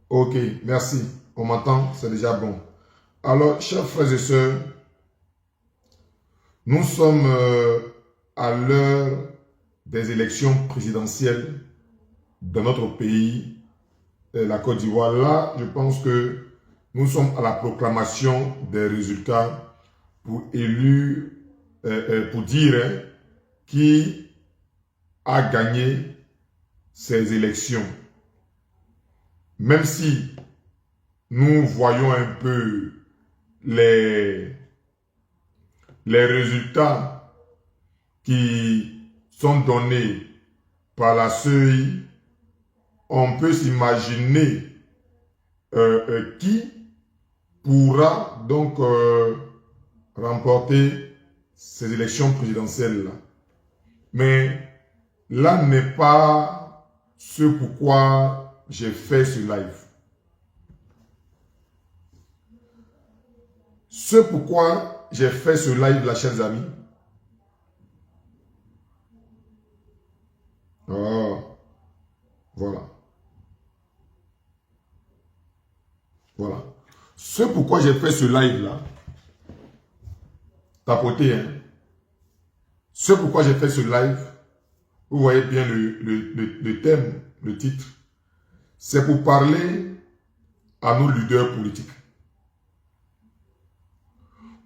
Ok, merci. On m'entend, c'est déjà bon. Alors, chers frères et sœurs, nous sommes à l'heure des élections présidentielles dans notre pays, la Côte d'Ivoire. Là, je pense que nous sommes à la proclamation des résultats pour pour dire qui a gagné ces élections. Même si nous voyons un peu les résultats qui sont donnés par la CEI, on peut s'imaginer qui pourra donc remporter ces élections présidentielles-là. Mais là n'est pas ce pourquoi j'ai fait ce live. Ce pourquoi j'ai fait ce live, là, chers amis. Oh, voilà. Voilà. Ce pourquoi j'ai fait ce live-là, tapotez, hein. Ce pourquoi j'ai fait ce live, vous voyez bien le thème, le titre, c'est pour parler à nos leaders politiques.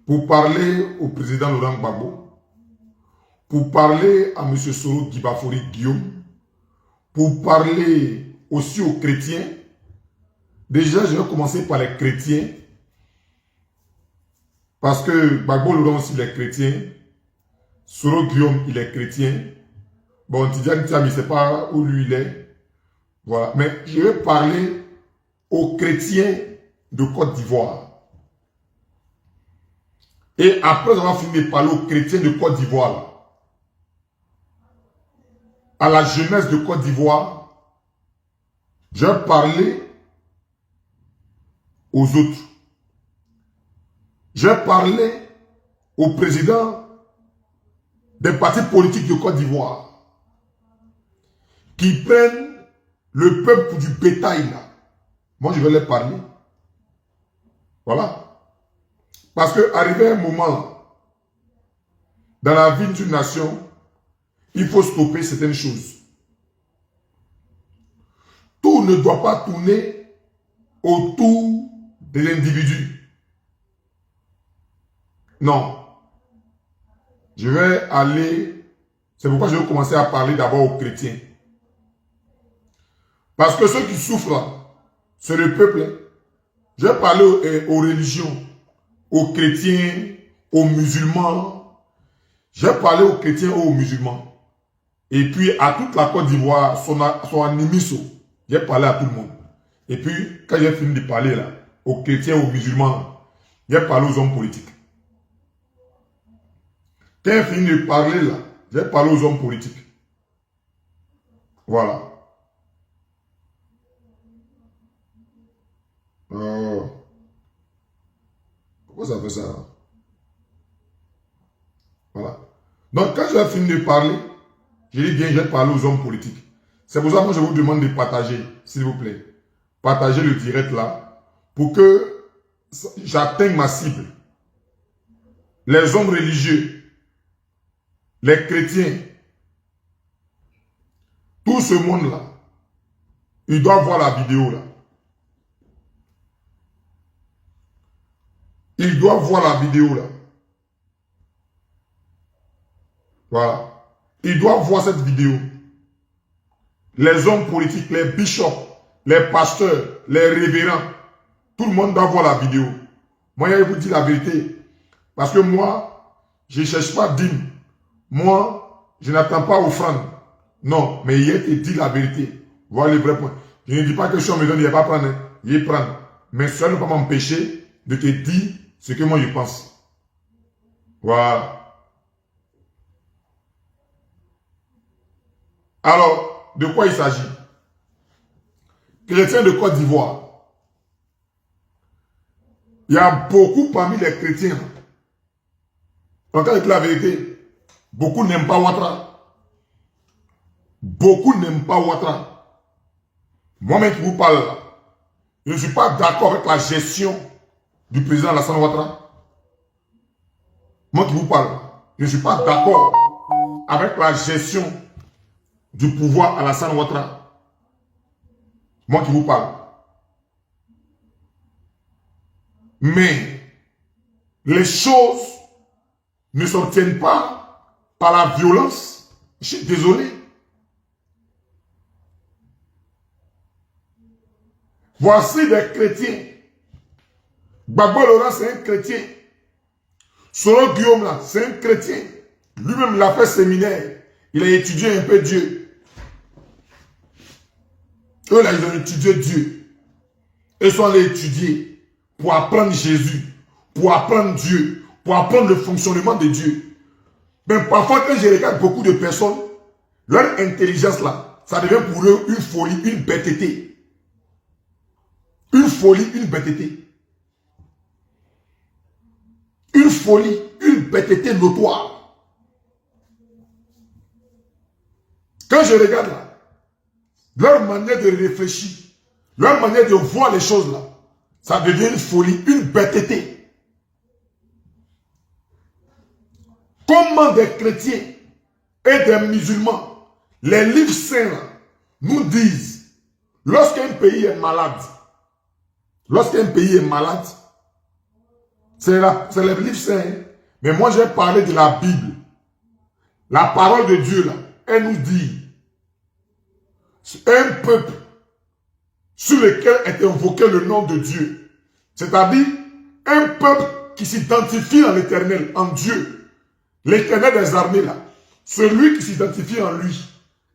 Pour parler au président Laurent Gbagbo, pour parler à M. Soro Gibafori Guillaume, pour parler aussi aux chrétiens. Déjà, je vais commencer par les chrétiens, parce que Gbagbo Laurent aussi, il est chrétien. Soro Guillaume, il est chrétien. Bon, Tidiane Tiam, je ne sais pas où lui il est. Voilà. Mais je vais parler aux chrétiens de Côte d'Ivoire. Et après avoir fini de parler aux chrétiens de Côte d'Ivoire, à la jeunesse de Côte d'Ivoire, je vais parler aux autres. Je vais parler au président des partis politiques de Côte d'Ivoire qui prennent le peuple pour du bétail là. Moi, je vais leur parler. Voilà. Parce qu'arrivé un moment dans la vie d'une nation, il faut stopper certaines choses. Tout ne doit pas tourner autour de l'individu. Non. Je vais aller... C'est pourquoi je vais commencer à parler d'abord aux chrétiens. Parce que ceux qui souffrent là, c'est le peuple. Je vais parler aux religions, aux chrétiens, aux musulmans. Je vais parler aux chrétiens et aux musulmans. Et puis à toute la Côte d'Ivoire, son animiso. Je vais parler à tout le monde. Et puis, quand j'ai fini de parler là, aux chrétiens, aux musulmans, je vais parler aux hommes politiques. Quand j'ai fini de parler là, je vais parler aux hommes politiques. Voilà. Pourquoi ça fait ça? Voilà. Donc, quand je vais finir de parler, je dis bien, je vais parler aux hommes politiques. C'est pour ça que je vous demande de partager, s'il vous plaît. Partagez le direct là, pour que j'atteigne ma cible. Les hommes religieux, les chrétiens, tout ce monde-là, ils doivent voir la vidéo là. Ils doivent voir la vidéo là. Voilà. Ils doivent voir cette vidéo. Les hommes politiques, les bishops, les pasteurs, les révérends, tout le monde doit voir la vidéo. Moi, je vais vous dire la vérité. Parce que moi, je ne cherche pas dîme. Moi, je n'attends pas offrande. Non, mais il te dit la vérité. Voilà le vrai point. Je ne dis pas que si on me donne, il ne va pas prendre. Il va prendre. Mais cela ne va pas m'empêcher de te dire ce que moi je pense. Voilà. Alors, de quoi il s'agit? Chrétiens de Côte d'Ivoire. Il y a beaucoup parmi les chrétiens. En tant que la vérité, beaucoup n'aiment pas Ouattara. Beaucoup n'aiment pas Ouattara. Moi-même qui vous parle là, Je ne suis pas d'accord avec la gestion du président Alassane Ouattara. Moi qui vous parle, je ne suis pas d'accord avec la gestion du pouvoir Alassane Ouattara. Moi qui vous parle. Mais les choses ne s'obtiennent pas par la violence. Je suis désolé. Voici des chrétiens. Gbagbo Laurent, c'est un chrétien. Soro Guillaume, là, c'est un chrétien. Lui-même, il a fait séminaire. Il a étudié un peu Dieu. Eux, là, ils ont étudié Dieu. Ils sont allés étudier pour apprendre Jésus, pour apprendre Dieu, pour apprendre le fonctionnement de Dieu. Mais parfois, quand je regarde beaucoup de personnes, leur intelligence, là, ça devient pour eux une folie, une bêteté. Une folie, une bêteté. Une folie, une bêteté notoire. Quand je regarde là, leur manière de réfléchir, leur manière de voir les choses là, ça devient une folie, une bêteté. Comment des chrétiens et des musulmans, les livres saints là, nous disent, lorsqu'un pays est malade, c'est les livres saints. Mais moi, j'ai parlé de la Bible. La parole de Dieu, là, elle nous dit, un peuple sur lequel est invoqué le nom de Dieu. C'est-à-dire, un peuple qui s'identifie en l'Éternel, en Dieu. L'Éternel des armées, là. Celui qui s'identifie en lui.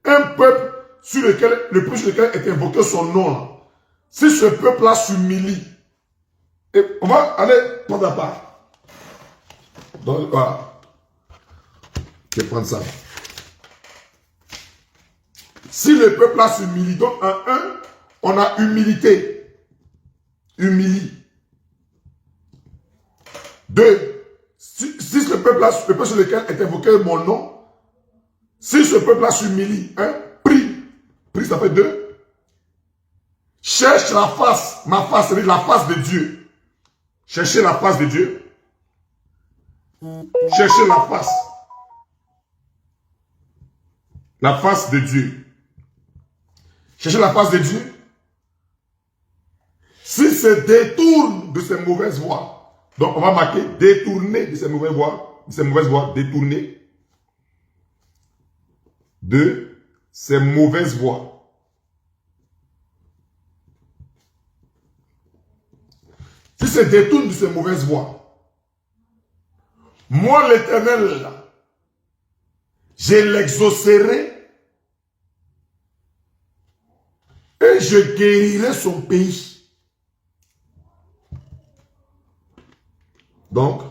Un peuple sur lequel est invoqué son nom, là. Si ce peuple-là s'humilie, et on va aller prendre à part. Donc, voilà. Je vais prendre ça. Si le peuple-là s'humilie, donc en un, on a humilité. Humilie. Deux, si ce peuple-là, le peuple sur lequel est invoqué mon nom, si ce peuple-là s'humilie, prie. Prie, ça fait deux. Cherche la face, ma face, c'est la face de Dieu. Cherchez la face de Dieu. Cherchez la face. La face de Dieu. Cherchez la face de Dieu. S'il se détourne de ses mauvaises voies, donc on va marquer détourner de ses mauvaises voies, détourner de ses mauvaises voies. S'il se détourne de ses mauvaises voies, moi l'Éternel, je l'exaucerai et je guérirai son pays. Donc,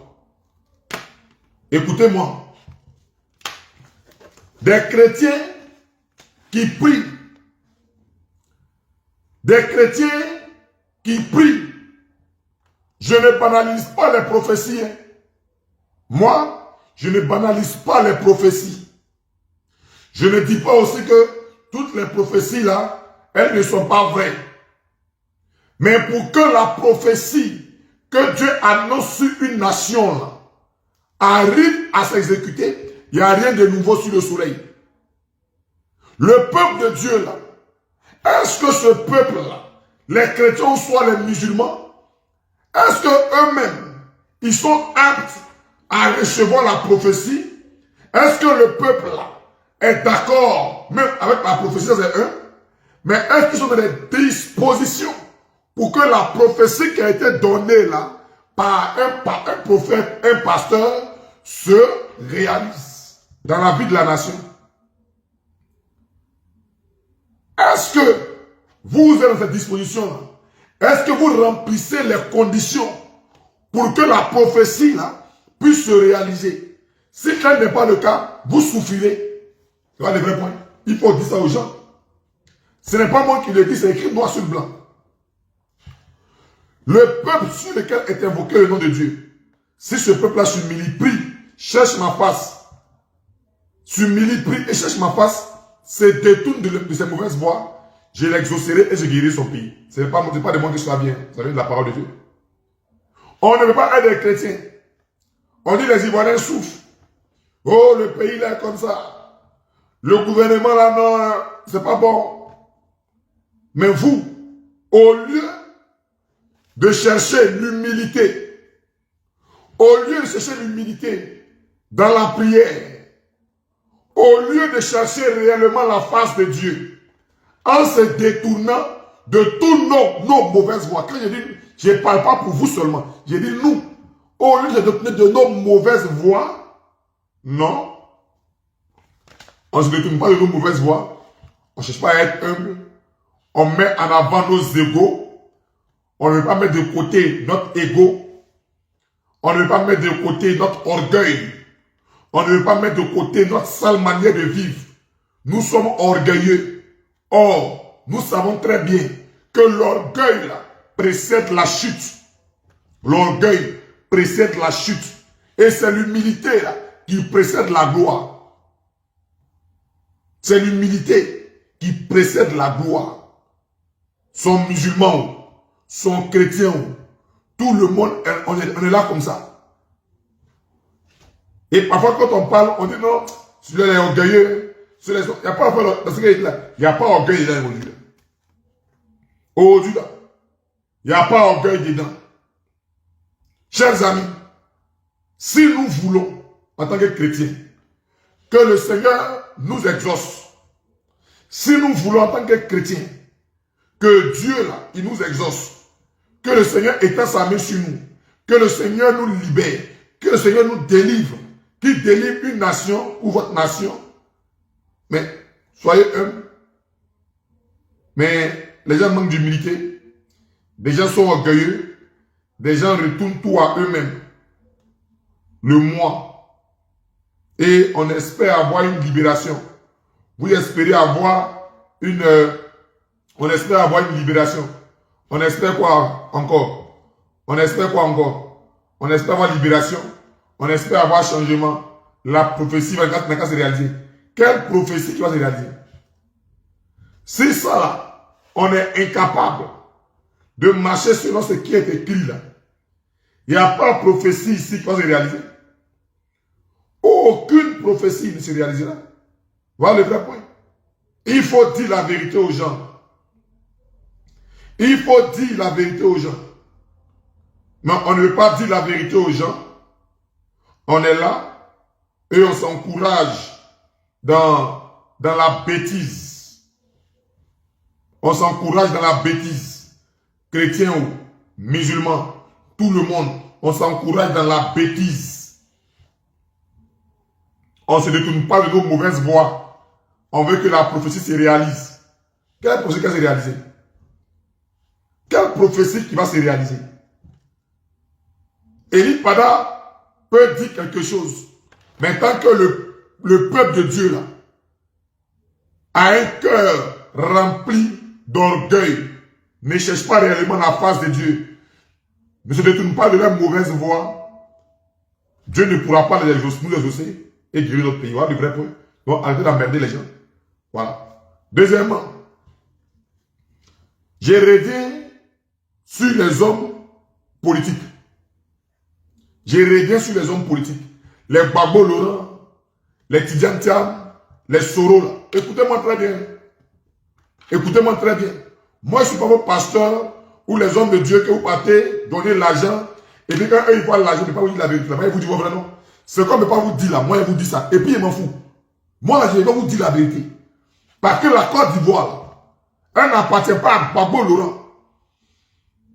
écoutez-moi, des chrétiens qui prient, je ne banalise pas les prophéties. Moi, je ne banalise pas les prophéties. Je ne dis pas aussi que toutes les prophéties là, elles ne sont pas vraies. Mais pour que la prophétie que Dieu annonce sur une nation là, arrive à s'exécuter, il n'y a rien de nouveau sur le soleil. Le peuple de Dieu là, est-ce que ce peuple là, les chrétiens soit les musulmans, est-ce qu'eux-mêmes, ils sont aptes à recevoir la prophétie? Est-ce que le peuple là est d'accord même avec la prophétie, c'est eux? Mais est-ce qu'ils sont dans des dispositions pour que la prophétie qui a été donnée là par un prophète, un pasteur, se réalise dans la vie de la nation? Est-ce que vous êtes dans cette disposition-là? Est-ce que vous remplissez les conditions pour que la prophétie là puisse se réaliser? Si tel n'est pas le cas, vous souffrirez. C'est le vrai point. Il faut dire ça aux gens. Ce n'est pas moi qui le dis, c'est écrit noir sur blanc. Le peuple sur lequel est invoqué le nom de Dieu, si ce peuple-là s'humilie, prie, cherche ma face, s'humilie, prie et cherche ma face, se détourne de ses mauvaises voies, je l'exaucerai et je guérirai son pays. Ce n'est pas de moi que cela vient. Ça vient de la parole de Dieu. On ne veut pas être des chrétiens. On dit les Ivoiriens souffrent. Oh, le pays là est comme ça. Le gouvernement là, non, c'est pas bon. Mais vous, au lieu de chercher l'humilité, au lieu de chercher l'humilité dans la prière, au lieu de chercher réellement la face de Dieu, en se détournant de tous nos mauvaises voies. Quand je dis, je ne parle pas pour vous seulement, je dis nous, au lieu de se détourner de nos mauvaises voies, non, on ne se détourne pas de nos mauvaises voies, on ne cherche pas à être humble, on met en avant nos égos, on ne veut pas mettre de côté notre ego, on ne veut pas mettre de côté notre orgueil, on ne veut pas mettre de côté notre sale manière de vivre. Nous sommes orgueilleux. Or, nous savons très bien que l'orgueil précède la chute. L'orgueil précède la chute. Et c'est l'humilité qui précède la gloire. C'est l'humilité qui précède la gloire. Sont musulmans, sont chrétiens, tout le monde, on est là comme ça. Et parfois quand on parle, on dit non, celui-là est orgueilleux. Il n'y a pas orgueil dedans aujourd'hui. Aujourd'hui, il n'y a pas orgueil dedans. Chers amis, si nous voulons, en tant que chrétiens, que le Seigneur nous exauce, si nous voulons en tant que chrétiens, que Dieu là, il nous exauce, que le Seigneur étend sa main sur nous, que le Seigneur nous libère, que le Seigneur nous délivre, qu'il délivre une nation ou votre nation, mais soyez humbles. Mais les gens manquent d'humilité, des gens sont orgueilleux, des gens retournent tout à eux-mêmes, le moi, et on espère avoir une libération. Vous espérez avoir une libération. On espère quoi encore? On espère quoi encore? On espère avoir libération. On espère avoir changement. La prophétie va se réaliser. Quelle prophétie qui va se réaliser? C'est ça là, on est incapable de marcher selon ce qui est écrit là. Il n'y a pas de prophétie ici qui va se réaliser. Aucune prophétie ne se réalisera. Voilà le vrai point. Il faut dire la vérité aux gens. Il faut dire la vérité aux gens. Mais on ne veut pas dire la vérité aux gens. On est là et on s'encourage dans la bêtise. On s'encourage dans la bêtise. Chrétiens ou musulmans, tout le monde, on s'encourage dans la bêtise. On ne se détourne pas de nos mauvaises voies. On veut que la prophétie se réalise. Quelle prophétie qui va se réaliser? Quelle prophétie qui va se réaliser? Élie Pada peut dire quelque chose. Mais tant que le peuple de Dieu là a un cœur rempli d'orgueil, ne cherche pas réellement la face de Dieu, ne se détourne pas de leur mauvaise voie, Dieu ne pourra pas nous exaucer et guérir notre pays. Voilà le vrai point. Donc arrêtez d'emmerder les gens. Voilà. Deuxièmement, je reviens sur les hommes politiques. Je reviens sur les hommes politiques. Les Gbagbo Laurent, les Tidjane Thiam, les Soro là. Écoutez-moi très bien. Écoutez-moi très bien. Moi, je ne suis pas votre pasteur ou les hommes de Dieu que vous partez donner l'argent. Et puis quand eux, ils voient l'argent, ils ne peuvent pas vous dire la vérité. Ils vous disent votre vrai nom. C'est comme ne pas vous dire là. Moi, je vous dis ça. Et puis, il m'en fout. Moi, là, je vais vous dire la vérité. Parce que la Côte d'Ivoire, elle n'appartient pas à Gbagbo Laurent.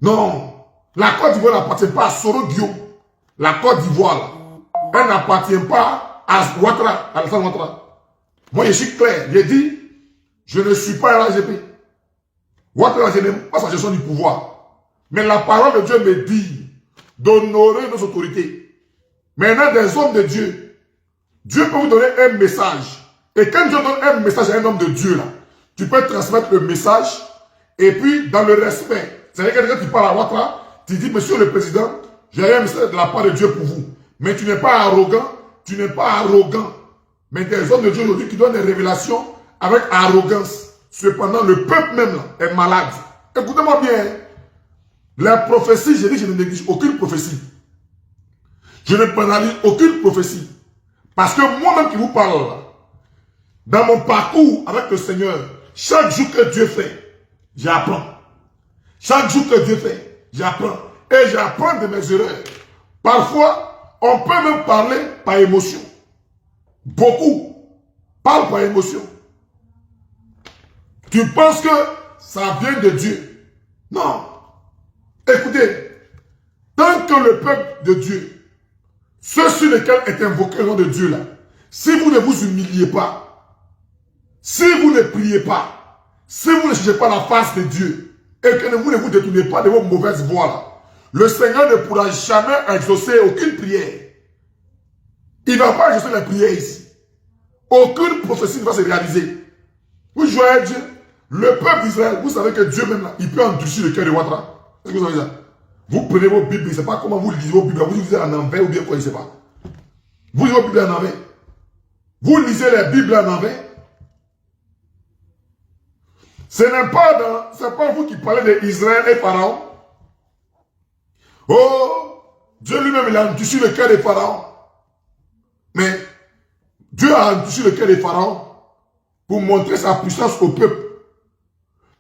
Non. La Côte d'Ivoire n'appartient pas à Soro Guillaume. La Côte d'Ivoire, elle n'appartient pas à Ouattara, à Alassane Ouattara. Moi, je suis clair. J'ai dit, je ne suis pas à l'AGP. Ouattara, je n'aime pas sa gestion du pouvoir. Mais la parole de Dieu me dit d'honorer nos autorités. Maintenant, des hommes de Dieu, Dieu peut vous donner un message. Et quand Dieu donne un message à un homme de Dieu, là, tu peux transmettre le message. Et puis, dans le respect, c'est-à-dire que quand tu parles à Ouattara, tu dis, monsieur le président, j'ai un message de la part de Dieu pour vous. Mais tu n'es pas arrogant. Tu n'es pas arrogant. Mais des hommes de Dieu aujourd'hui qui donnent des révélations avec arrogance. Cependant, le peuple même là, est malade. Écoutez-moi bien. Les prophéties, j'ai dit que je ne néglige aucune prophétie. Je ne pénalise aucune prophétie. Parce que moi-même qui vous parle là, dans mon parcours avec le Seigneur, chaque jour que Dieu fait, j'apprends. Chaque jour que Dieu fait, j'apprends. Et j'apprends de mes erreurs. Parfois, on peut même parler par émotion. Beaucoup parlent par émotion. Tu penses que ça vient de Dieu. Non. Écoutez, tant que le peuple de Dieu, ceux sur lesquels est invoqué le nom de Dieu là, si vous ne vous humiliez pas, si vous ne priez pas, si vous ne cherchez pas la face de Dieu, et que vous ne vous détournez pas de vos mauvaises voies là, le Seigneur ne pourra jamais exaucer aucune prière. Il ne va pas exaucer les prières ici. Aucune prophétie ne va se réaliser. Vous jouez à Dieu. Le peuple d'Israël, vous savez que Dieu même là, il peut endurcir le cœur de Ouattara. Est-ce que vous savez ça? Vous prenez vos Bibles, je ne sais pas comment vous lisez vos Bibles, vous lisez en envers ou bien quoi, je ne sais pas. Vous lisez vos Bibles en envers. Vous lisez les Bibles en envers. Ce n'est pas vous qui parlez d'Israël et Pharaon. Oh, Dieu lui-même, il a endurci le cœur des Pharaons. Mais Dieu a endurci le cœur des Pharaons pour montrer sa puissance au peuple.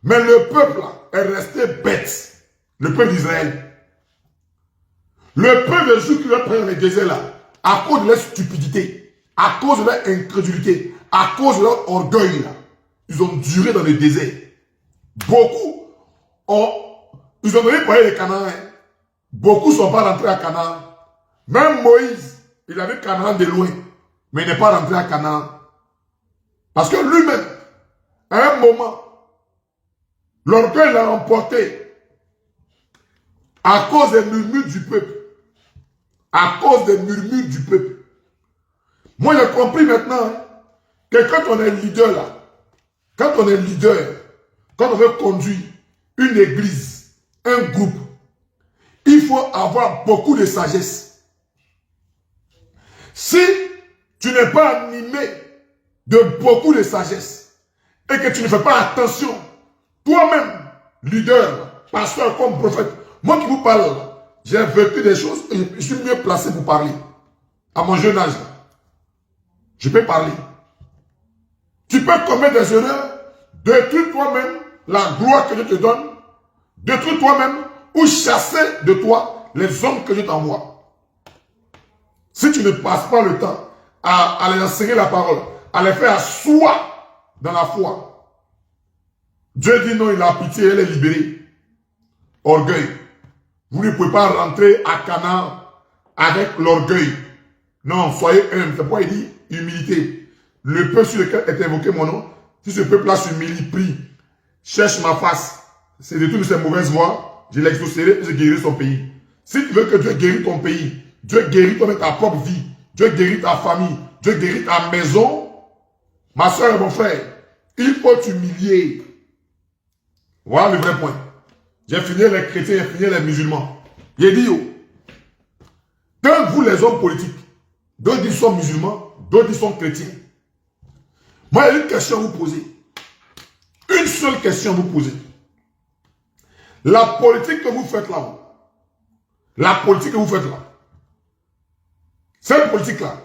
Mais le peuple là, est resté bête. Le peuple d'Israël. Le peuple de Juifs qui va prendre les déserts là, à cause de leur stupidité, à cause de leur incrédulité, à cause de leur orgueil là, ils ont duré dans le désert. Beaucoup ils ont donné pour aller les Canaan. Beaucoup ne sont pas rentrés à Canaan. Même Moïse, il avait Canaan de loin, mais il n'est pas rentré à Canaan. Parce que lui-même, à un moment, l'orgueil l'a emporté à cause des murmures du peuple. À cause des murmures du peuple. Moi, j'ai compris maintenant que quand on est leader là, quand on est leader, quand on veut conduire une église, un groupe, il faut avoir beaucoup de sagesse. Si tu n'es pas animé de beaucoup de sagesse et que tu ne fais pas attention, toi-même, leader, pasteur comme prophète, moi qui vous parle, j'ai vécu des choses et je suis mieux placé pour parler. À mon jeune âge, je peux parler. Tu peux commettre des erreurs, détruire toi-même la gloire que Dieu te donne, détruire toi-même ou chasser de toi les hommes que Dieu t'envoie. Si tu ne passes pas le temps à les enseigner la parole, à les faire asseoir dans la foi, Dieu dit non, il a pitié, elle est libérée. Orgueil. Vous ne pouvez pas rentrer à Canaan avec l'orgueil. Non, soyez humble. C'est pourquoi il dit humilité. Le peuple sur lequel est invoqué mon nom, si ce peuple-là s'humilie, prie, cherche ma face, c'est de toutes ses mauvaises voies, je l'exaucerai et je guérirai son pays. Si tu veux que Dieu guérisse ton pays, Dieu guérit toi-même ta propre vie, Dieu guérit ta famille, Dieu guérit ta maison, ma soeur et mon frère, il faut t'humilier. Voilà le vrai point. J'ai fini les chrétiens, j'ai fini les musulmans. J'ai dit, quand vous les hommes politiques, d'autres ils sont musulmans, d'autres ils sont chrétiens. Moi, il y a une question à vous poser. Une seule question à vous poser. La politique que vous faites là, la politique que vous faites là, cette politique-là,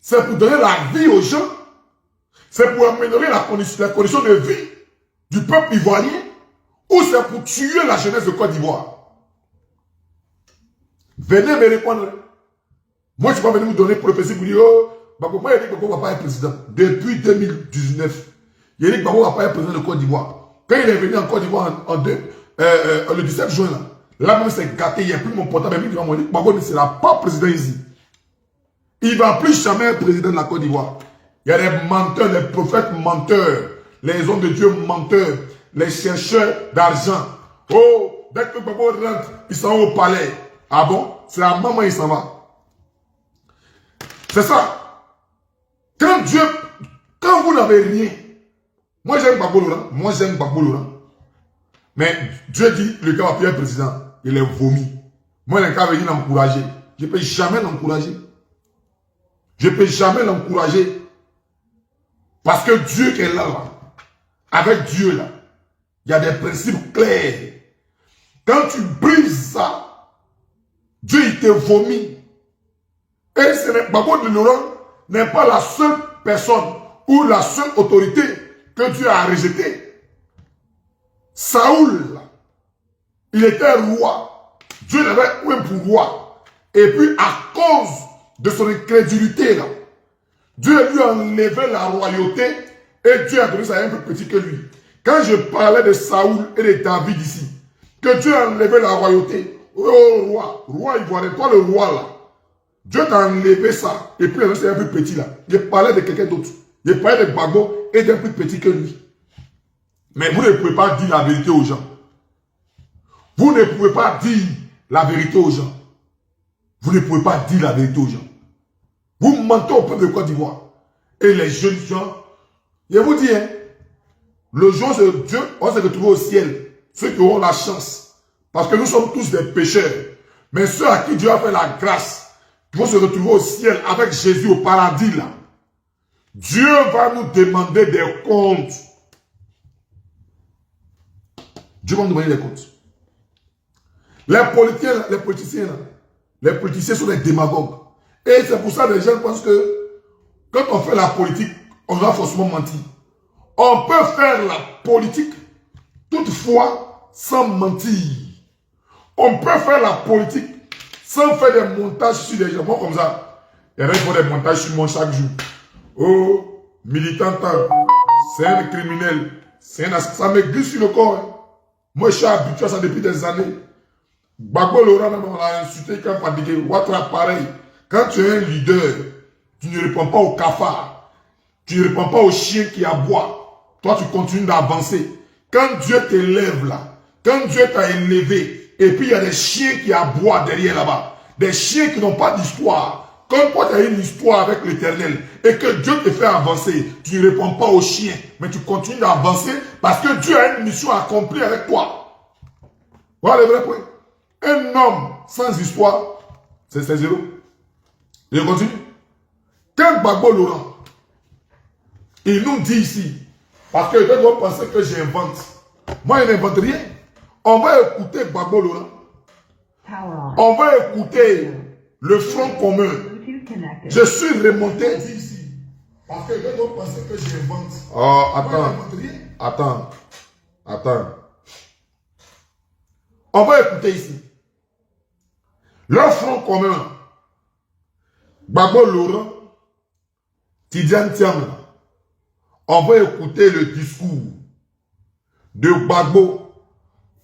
c'est pour donner la vie aux gens, c'est pour améliorer la condition de vie du peuple ivoirien, ou c'est pour tuer la jeunesse de Côte d'Ivoire? Venez me répondre. Moi, je ne suis pas venu vous donner prophétie pour dire, oh, Bako, moi, il dit que Bako va pas être président. Depuis 2019, il dit que Bako va pas être président de Côte d'Ivoire. Quand il est venu en Côte d'Ivoire le 17 juin, là même c'est gâté, il n'y a plus mon portable, mais il m'a dit que Bako ne sera pas président ici. Il ne va plus jamais être président de la Côte d'Ivoire. Il y a des menteurs, les prophètes menteurs, les hommes de Dieu menteurs, les chercheurs d'argent. Oh, dès que Bako rentre, ils sont au palais. Ah bon? C'est à maman il s'en va. C'est ça. Quand vous n'avez rien, moi j'aime Gbagbo Laurent, moi j'aime Gbagbo Laurent. Mais Dieu dit, le gars va plus être président, il est vomi. Moi, le gars veut dire l'encourager. Je ne peux jamais l'encourager. Je ne peux jamais l'encourager. Parce que Dieu qui est là, avec Dieu là, il y a des principes clairs. Quand tu brises ça, Dieu il te vomit. Et ce n'est pas bon de Laurent n'est pas la seule personne ou la seule autorité que Dieu a rejetée. Saoul, il était roi. Dieu l'avait eu pour roi. Et puis à cause de son incrédulité là, Dieu lui a enlevé la royauté et Dieu a donné ça à un peu petit que lui. Quand je parlais de Saoul et de David ici, que Dieu a enlevé la royauté, oh roi ivoirien, toi le roi là, Dieu t'a enlevé ça et puis c'est un peu petit là. Je parlais de quelqu'un d'autre. Je parlais de Gbagbo et d'un plus petit que lui. Mais vous ne pouvez pas dire la vérité aux gens. Vous ne pouvez pas dire la vérité aux gens. Vous ne pouvez pas dire la vérité aux gens. Vous mentez au peuple de Côte d'Ivoire. Et les jeunes gens, je vous dis, hein, le jour de Dieu, on se retrouve au ciel. Ceux qui auront la chance. Parce que nous sommes tous des pécheurs. Mais ceux à qui Dieu a fait la grâce, qui vont se retrouver au ciel avec Jésus au paradis là. Dieu va nous demander des comptes. Dieu va nous demander des comptes. Les politiciens sont des démagogues. Et c'est pour ça que les gens pensent que quand on fait la politique, on va forcément mentir. On peut faire la politique toutefois sans mentir. On peut faire la politique sans faire des montages sur les gens. Moi comme ça, il y en a qui font des montages sur moi chaque jour. Oh, militant, c'est un criminel. Ça me glisse sur le corps. Hein. Moi je suis habitué à ça depuis des années. Gbagbo Laurent, on l'a insulté quand on a dit Ouattara pareil. Quand tu es un leader, tu ne réponds pas au cafard. Tu ne réponds pas au chien qui aboie. Toi, tu continues d'avancer. Quand Dieu t'élève là, quand Dieu t'a élevé, et puis il y a des chiens qui aboient derrière là-bas, des chiens qui n'ont pas d'histoire. Quand toi, tu as une histoire avec l'Éternel, et que Dieu te fait avancer, tu ne réponds pas aux chiens, mais tu continues d'avancer parce que Dieu a une mission accomplie avec toi. Voilà le vrai point. Un homme sans histoire, c'est zéro. Je continue. Quand Gbagbo Laurent, il nous dit ici, parce que les gens vont penser que j'invente. Moi, je n'invente rien. On va écouter Gbagbo Laurent. On va écouter le Front commun. Je suis remonté ici. Parce que les gens vont penser que j'invente. Oh, attends. On va écouter ici. Le Front commun. Gbagbo Laurent, Tidjane Thiam, on va écouter le discours de Gbagbo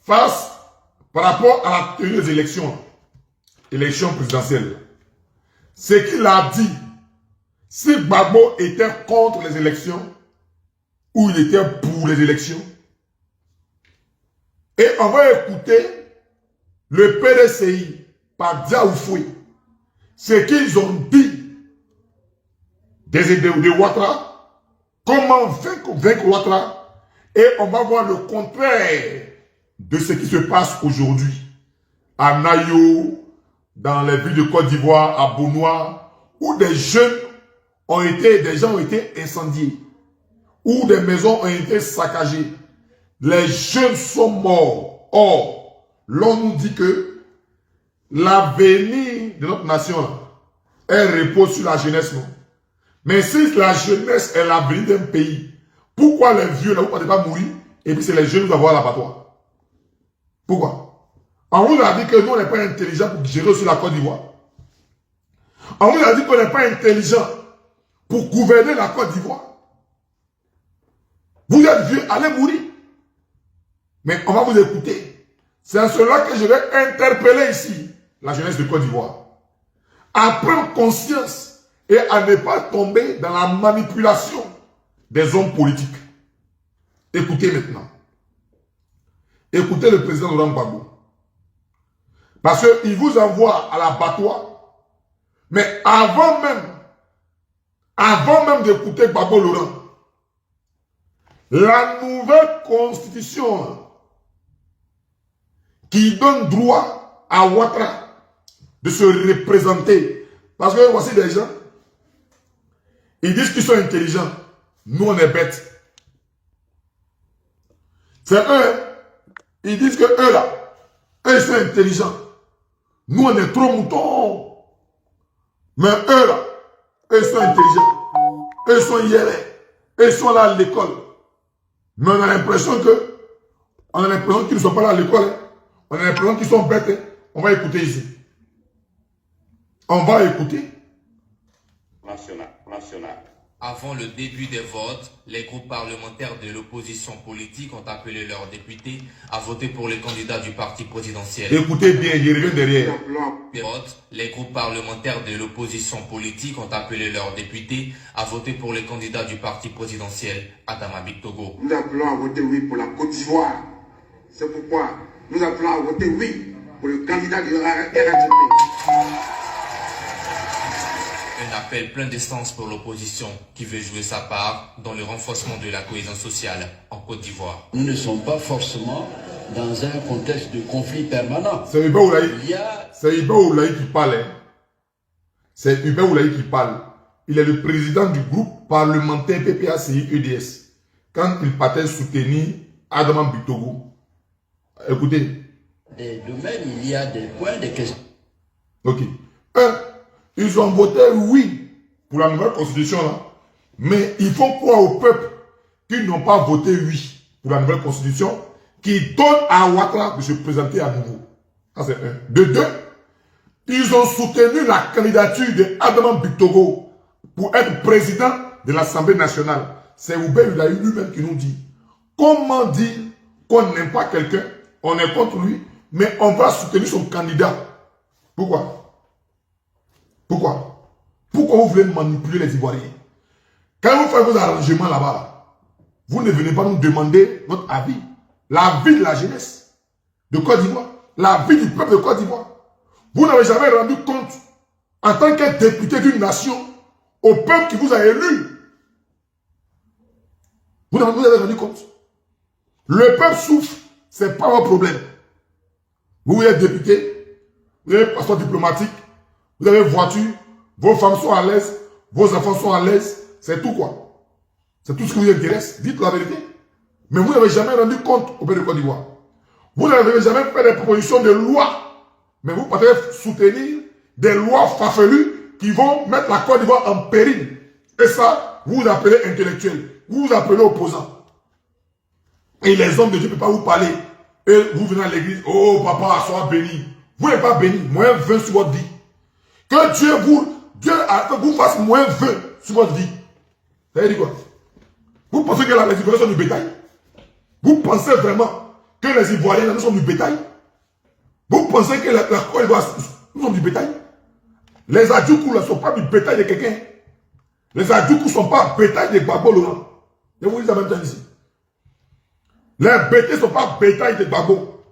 face par rapport à la tenue des élections présidentielles. Ce qu'il a dit, si Gbagbo était contre les élections ou il était pour les élections. Et on va écouter le PDCI par Diaoufoué. Ce qu'ils ont dit de Ouattara, comment vaincre Ouattara, et on va voir le contraire de ce qui se passe aujourd'hui à Nayo, dans les villes de Côte d'Ivoire, à Bonois, où des gens ont été incendiés, où des maisons ont été saccagées. Les jeunes sont morts. Or, l'on nous dit que l'avenir de notre nation, elle repose sur la jeunesse, non? Mais si la jeunesse est l'avenir d'un pays, pourquoi les vieux là, vous ne pouvez pas mourir, et puis c'est les jeunes qui vont avoir l'abattoir? Pourquoi? On vous a dit que nous, on n'est pas intelligent pour gérer sur la Côte d'Ivoire. On vous a dit qu'on n'est pas intelligent pour gouverner la Côte d'Ivoire. Vous êtes vieux, allez mourir. Mais on va vous écouter. C'est à cela que je vais interpeller ici la jeunesse de Côte d'Ivoire. À prendre conscience et à ne pas tomber dans la manipulation des hommes politiques. Écoutez maintenant. Écoutez le président Laurent Gbagbo. Parce qu'il vous envoie à l'abattoir. Mais avant même d'écouter Gbagbo Laurent, la nouvelle constitution qui donne droit à Ouattara de se représenter. Parce que voici des gens, ils disent qu'ils sont intelligents. Nous, on est bêtes. C'est eux, hein. Ils disent que eux là, eux ils sont intelligents. Nous on est trop moutons. Mais eux là, eux ils sont intelligents. Eux ils sont IRA. Eux ils sont là à l'école. Mais on a l'impression qu'ils ne sont pas là à l'école. Hein. On a l'impression qu'ils sont bêtes. Hein. On va écouter ici. On va écouter. National. Avant le début des votes, les groupes parlementaires de l'opposition politique ont appelé leurs députés à voter pour les candidats du parti présidentiel. Écoutez bien, il revient derrière. Les groupes parlementaires de l'opposition politique ont appelé leurs députés à voter pour les candidats du parti présidentiel, Adama Bictogo. Nous appelons à voter oui pour la Côte d'Ivoire. C'est pourquoi nous appelons à voter oui pour le candidat de la RHDP. Un appel plein d'essence pour l'opposition qui veut jouer sa part dans le renforcement de la cohésion sociale en Côte d'Ivoire. Nous ne sommes pas forcément dans un contexte de conflit permanent. C'est Hubert Oulaï. C'est Hubert Oulaï qui parle. Hein. C'est Hubert Oulaï qui parle. Il est le président du groupe parlementaire PPACI-EDS. Quand il partait soutenir Adama Bictogo. Écoutez. Des domaines, il y a des points, des questions. Ok. Ils ont voté oui pour la nouvelle constitution là. Mais ils font croire au peuple qu'ils n'ont pas voté oui pour la nouvelle constitution qui donne à Ouattara de se présenter à nouveau. Ça c'est un. De deux, ils ont soutenu la candidature de Adama Bictogo pour être président de l'Assemblée nationale. C'est Hubert Oulaï lui-même qui nous dit comment dire qu'on n'aime pas quelqu'un, on est contre lui, mais on va soutenir son candidat. Pourquoi? Pourquoi vous voulez manipuler les Ivoiriens? Quand vous faites vos arrangements là-bas, vous ne venez pas nous demander notre avis. L'avis de la jeunesse de Côte d'Ivoire. L'avis du peuple de Côte d'Ivoire. Vous n'avez jamais rendu compte, en tant que député d'une nation, au peuple qui vous a élu. Vous avez rendu compte. Le peuple souffre, ce n'est pas votre problème. Vous êtes député, vous avez passeport diplomatique, vous avez voiture, vos femmes sont à l'aise, vos enfants sont à l'aise, c'est tout quoi. C'est tout ce qui vous intéresse, dites la vérité. Mais vous n'avez jamais rendu compte au pays de Côte d'Ivoire. Vous n'avez jamais fait des propositions de loi, mais vous pouvez soutenir des lois farfelues qui vont mettre la Côte d'Ivoire en péril. Et ça, vous vous appelez intellectuel, vous vous appelez opposant. Et les hommes de Dieu ne peuvent pas vous parler. Et vous venez à l'église, oh papa, sois béni. Vous n'êtes pas béni, moins 20 sur votre vie. Que Dieu vous fasse moins 20 sur votre vie. Ça veut dire quoi? Vous pensez que les Ivoiriens sont du bétail? Vous pensez vraiment que les Ivoiriens sont du bétail? Vous pensez que la Côte d'Ivoire sont du bétail? Les Adjoukou ne sont pas du bétail de quelqu'un. Les Adjoukou ne sont pas bétail de Gbagbo Laurent. Je vous dis ça en même temps ici. Les bétails ne sont pas bétail de Gbagbo.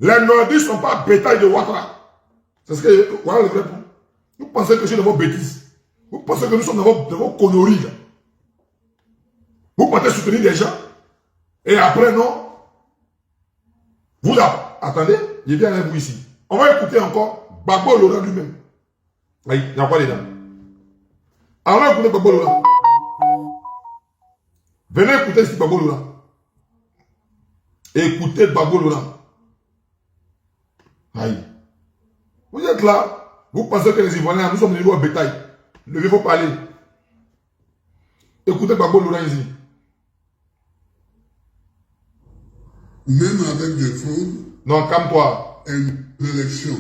Les Nordistes ne sont pas bétail de Ouattara. C'est ce que voilà le vrai point. Vous pensez que je suis dans vos bêtises. Vous pensez que nous sommes dans vos conneries. Là. Vous partez soutenir des gens. Et après, non. Vous attendez, je viens avec vous ici. On va écouter encore Gbagbo Laurent lui-même. Il y a quoi dedans? Alors, on va écouter Gbagbo Laurent. Venez écouter ici Gbagbo Laurent. Écoutez Gbagbo Laurent. Aïe. Vous êtes là. Vous pensez que les Ivoiriens, nous sommes des lois bétail. Ne faut pas aller. Écoutez Gbagbo Laurent ici. Même avec des fraudes. Non, calme-toi. Une élection.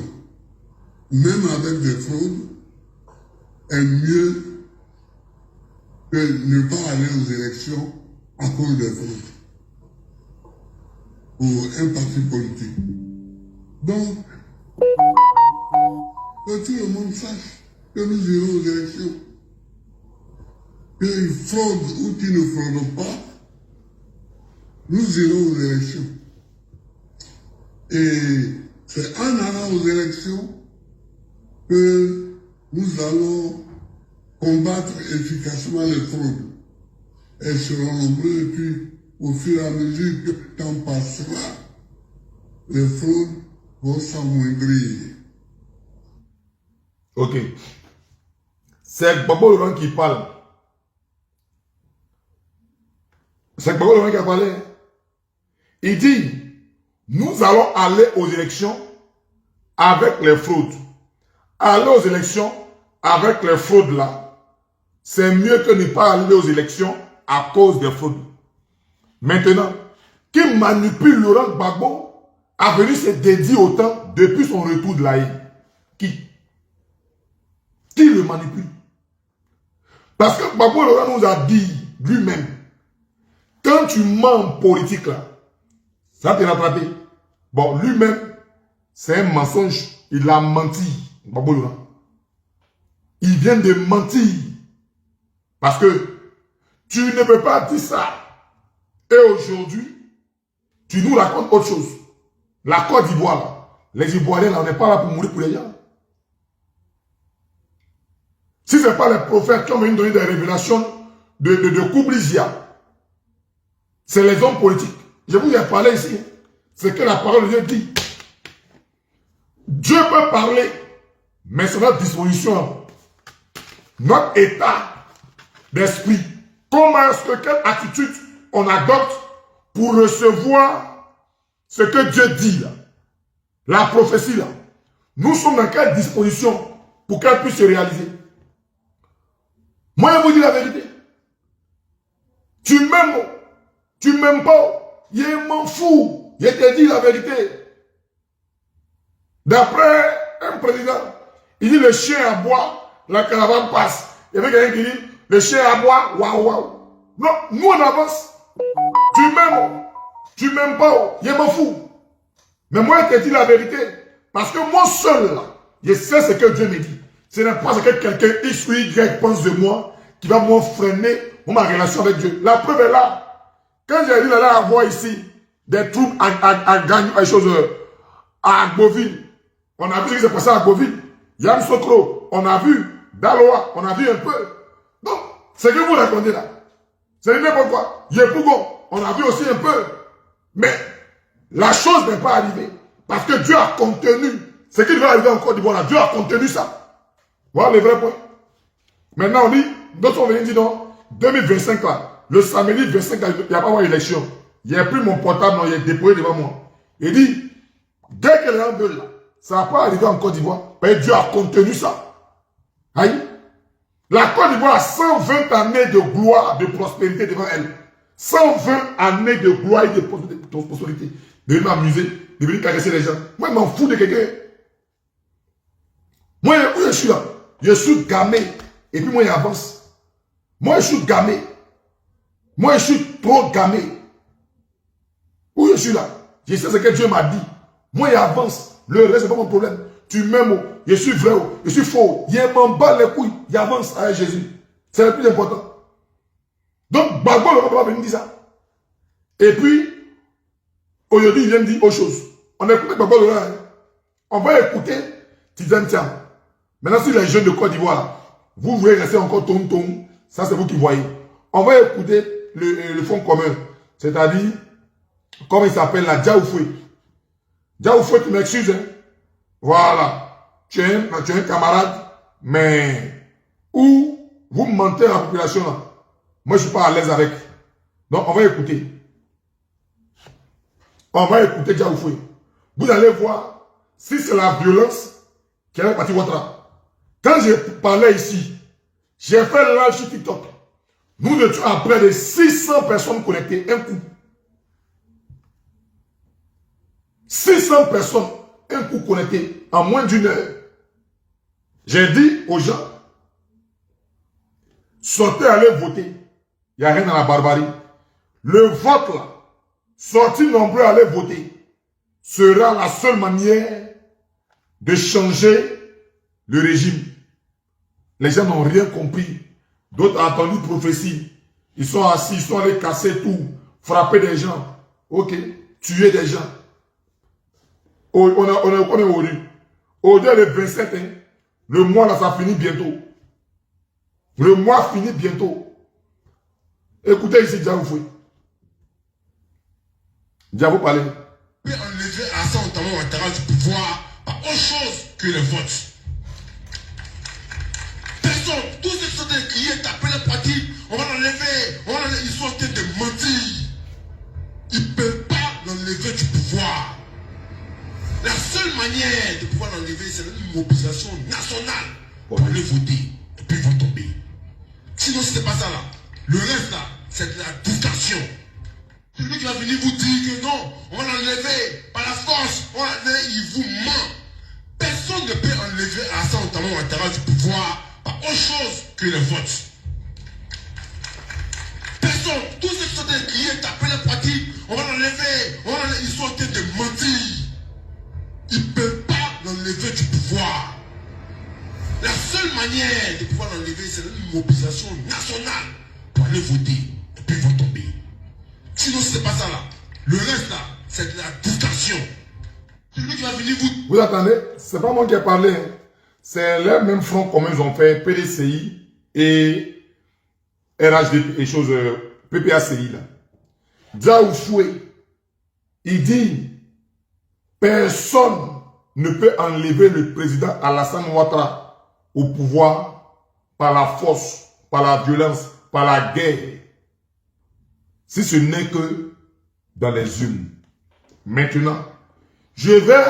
Même avec des fraudes, est mieux que ne pas aller aux élections à cause des fraudes. Pour un parti politique. Donc, que tout le monde sache que nous irons aux élections. Qu'ils fraudent ou qu'ils ne fraudent pas, nous irons aux élections. Et c'est en allant aux élections que nous allons combattre efficacement les fraudes. Elles seront nombreuses et puis au fur et à mesure que le temps passera, les fraudes vont s'amoindrir. Ok. C'est Gbagbo Laurent qui parle. C'est Gbagbo Laurent qui a parlé. Il dit, nous allons aller aux élections avec les fraudes. Aller aux élections avec les fraudes là, c'est mieux que ne pas aller aux élections à cause des fraudes. Maintenant, qui manipule Laurent Gbagbo a venu se dédier au temps depuis son retour de l'Aïe. Qui le manipule? Parce que Gbagbo Laurent nous a dit lui-même, quand tu mens en politique là, ça t'est rattrapé. Bon, lui-même, c'est un mensonge. Il a menti. Gbagbo Laurent. Il vient de mentir. Parce que tu ne peux pas dire ça. Et aujourd'hui, tu nous racontes autre chose. La Côte d'Ivoire, les Ivoiriens, là, on n'est pas là pour mourir pour les gens. Si ce n'est pas les prophètes qui ont venu donner des révélations de Koublizia, c'est les hommes politiques. Je vous ai parlé ici. C'est que la parole de Dieu dit. Dieu peut parler, mais c'est notre disposition, notre état d'esprit. Comment est-ce que, quelle attitude on adopte pour recevoir ce que Dieu dit là, la prophétie là. Nous sommes dans quelle disposition pour qu'elle puisse se réaliser? Moi, je vous dis la vérité. Tu m'aimes pas, je m'en fous. Je te dis la vérité. D'après un président, il dit le chien aboie, la caravane passe. Il y avait quelqu'un qui dit le chien aboie, waouh waouh. Non, nous on avance. Tu m'aimes pas, je m'en fous. Mais moi je te dis la vérité. Parce que moi seul, là, je sais ce que Dieu me dit. Ce n'est pas ce que quelqu'un X ou Y pense de moi qui va m'enfreiner ma relation avec Dieu. La preuve est là. Quand j'ai dit d'aller avoir ici des troupes à Agboville, on a vu ce qui s'est passé à Agboville. Yann Sokro, on a vu Daloa, on a vu un peu. Donc, ce que vous racontez là, c'est n'importe quoi. Yepougon, on a vu aussi un peu. Mais la chose n'est pas arrivée. Parce que Dieu a contenu ce qui va arriver en Côte d'Ivoire. Dieu a contenu ça. Voilà le vrai point. Maintenant, on dit, d'autres sont venus dire non, 2025 là, le samedi 25, il n'y a pas eu d'élection. Il a pris mon portable, non, il est déposé devant moi. Il dit, dès que l'an 2 là, ça n'a pas arrivé en Côte d'Ivoire. Mais Dieu a contenu ça. Aïe. La Côte d'Ivoire a 120 années de gloire, de prospérité devant elle. 120 années de gloire et de prospérité. De venir m'amuser, de venir caresser les gens. Moi, je m'en fous de quelqu'un. Moi, où je suis là? Je suis gamé. Et puis moi, j'avance. Moi, je suis gamé. Moi, je suis trop gamé. Où je suis là? Je sais ce que Dieu m'a dit. Moi, j'avance. Le reste, c'est pas mon problème. Tu m'aimes, je suis vrai, je suis faux. Je m'en bats les couilles. J'avance avec Jésus. C'est le plus important. Donc, Gbagbo ne va pas venir dire ça. Et puis, aujourd'hui, il vient me dire autre chose. On a écouté Gbagbo Laurent. On va écouter Tidiane Thiam. Maintenant, si les jeunes de Côte d'Ivoire, vous voulez rester encore tom-tom, ça c'est vous qui voyez. On va écouter le fonds commun. C'est-à-dire, comment il s'appelle là, Diaoufoué. Diaoufoué, tu m'excuses. Hein? Voilà. Tu es un camarade, mais où vous mentez à la population là. Moi, je ne suis pas à l'aise avec. Donc, on va écouter. On va écouter Diaoufoué. Vous allez voir si c'est la violence qui est partie Ouattara. Quand je parlais ici, j'ai fait le live sur TikTok. Nous étions à près de 600 personnes connectées, un coup. 600 personnes, un coup connecté, en moins d'une heure. J'ai dit aux gens, sortez, allez voter. Il n'y a rien dans la barbarie. Le vote là, sortir nombreux, allez voter, sera la seule manière de changer le régime. Les gens n'ont rien compris. D'autres ont entendu prophétie. Ils sont assis, ils sont allés casser tout, frapper des gens. Ok, tuer des gens. On est aujourd'hui. Aujourd'hui, le 27, hein, le mois là, ça finit bientôt. Le mois finit bientôt. Écoutez ici, Diaoufoué. Diaoufoué parler. On enlever à ça notamment Ouattara du pouvoir par autre chose que le vote. Personne, tous ceux qui sont criés, taper les partis, on va l'enlever, ils sont en train de mentir. Ils ne peuvent pas l'enlever. l'enlever du pouvoir. La seule manière de pouvoir l'enlever, c'est une mobilisation nationale pour aller voter et puis vous tomber. Sinon, si c'est pas ça là, le reste là, c'est de la discussion. Celui qui va venir vous dire que non, on va l'enlever par la force, on va l'enlever, il vous ment. Personne ne peut enlever Alassane Ouattara ou Ouattara du pouvoir par autre chose que les votes. Personne, tous ceux qui sont des criés, taper les pratiques, on va l'enlever, ils sont en train de mentir. Ils ne peuvent pas l'enlever du pouvoir. La seule manière de pouvoir l'enlever, c'est une mobilisation nationale pour aller voter et puis vous tomber. Sinon, si c'est pas ça là, le reste là, c'est de la discussion. Celui qui va venir vous... Vous attendez, c'est pas moi qui ai parlé. Hein. C'est le même front commun ils ont fait, PDCI et RHDP et choses, PPACI là. Diaoufoué, il dit, personne ne peut enlever le président Alassane Ouattara au pouvoir par la force, par la violence, par la guerre. Si ce n'est que dans les urnes. Maintenant, je vais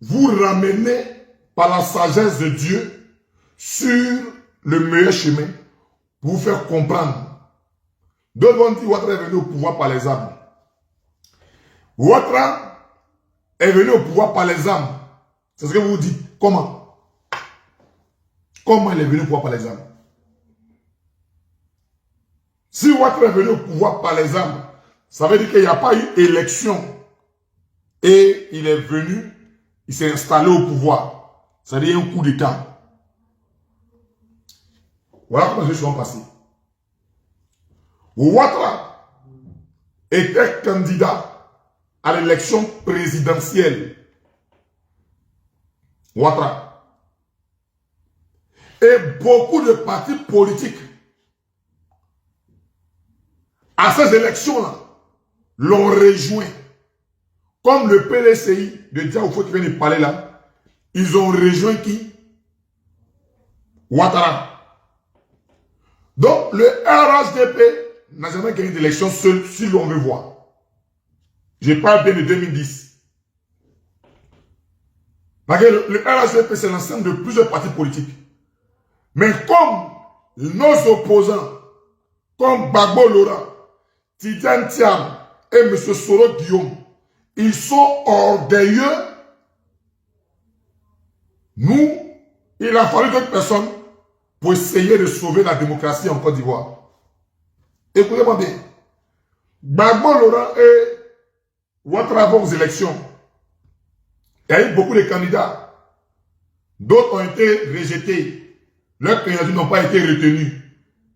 vous ramener par la sagesse de Dieu sur le meilleur chemin pour vous faire comprendre. D'autres vont dire que Ouattara est venu au pouvoir par les armes. Ouattara est venu au pouvoir par les armes. C'est ce que vous vous dites. Comment? Comment il est venu au pouvoir par les armes? Si Ouattara est venu au pouvoir par les armes, ça veut dire qu'il n'y a pas eu élection. Et il est venu, il s'est installé au pouvoir. C'est-à-dire un coup d'État. Voilà comment les choses sont passées. Ouattara était candidat à l'élection présidentielle. Ouattara. Et beaucoup de partis politiques à ces élections-là l'ont rejoint. Comme le PDCI de Diaoufo qui vient de parler là, ils ont rejoint qui? Ouattara. Donc le RHDP n'a jamais gagné d'élection seul si l'on veut voir. Je parle bien de 2010. Le RHDP c'est l'ensemble de plusieurs partis politiques. Mais comme nos opposants, comme Gbagbo Laurent, Tidiane Thiam et M. Soro Guillaume, ils sont orgueilleux. Nous, il a fallu d'autres personnes pour essayer de sauver la démocratie en Côte d'Ivoire. Écoutez-moi bien. Gbagbo Laurent et Ouattara vont aux élections. Il y a eu beaucoup de candidats. D'autres ont été rejetés. Leurs candidatures n'ont pas été retenues.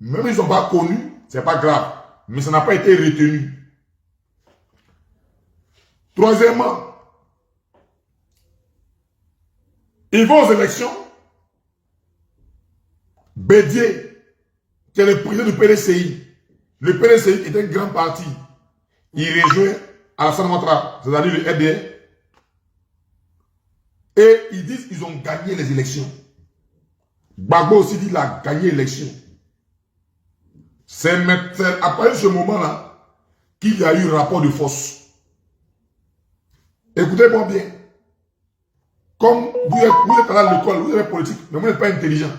Même ils ne sont pas connus, ce n'est pas grave. Mais ça n'a pas été retenu. Troisièmement, ils vont aux élections. Bédié, qui est le président du PDCI. Le PDCI est un grand parti. Il rejoint Alassane Ouattara, c'est-à-dire le RDR. Et ils disent qu'ils ont gagné les élections. Gbagbo aussi dit qu'il a gagné l'élection. C'est à partir de ce moment-là qu'il y a eu rapport de force. Écoutez-moi bien. Comme vous êtes à l'école, vous êtes politique, mais vous n'êtes pas intelligent.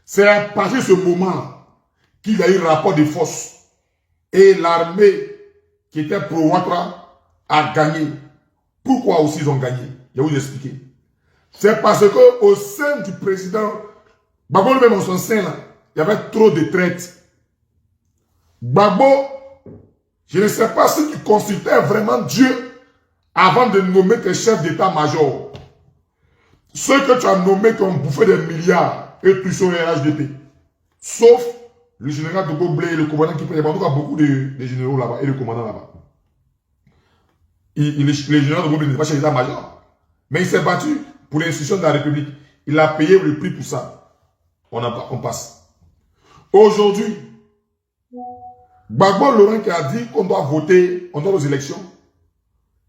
C'est à partir de ce moment qu'il y a eu rapport de force. Et l'armée qui était pro-Ouattara a gagné. Pourquoi aussi ils ont gagné? Je vais vous expliquer. C'est parce qu'au sein du président, Gbagbo même en son sein, là, il y avait trop de traites. Gbagbo, je ne sais pas si tu consultais vraiment Dieu avant de nommer tes chefs d'état-major. Ceux que tu as nommés qui ont bouffé des milliards et touché au RHDP. Sauf le général de Goblé et le commandant qui paye. En tout cas, beaucoup de généraux là-bas et le commandant là-bas. Le général de Goblé n'est pas chez l'état-major. Mais il s'est battu pour l'institution de la République. Il a payé le prix pour ça. On passe. Aujourd'hui, Gbagbo Laurent qui a dit qu'on doit voter, on doit aux élections,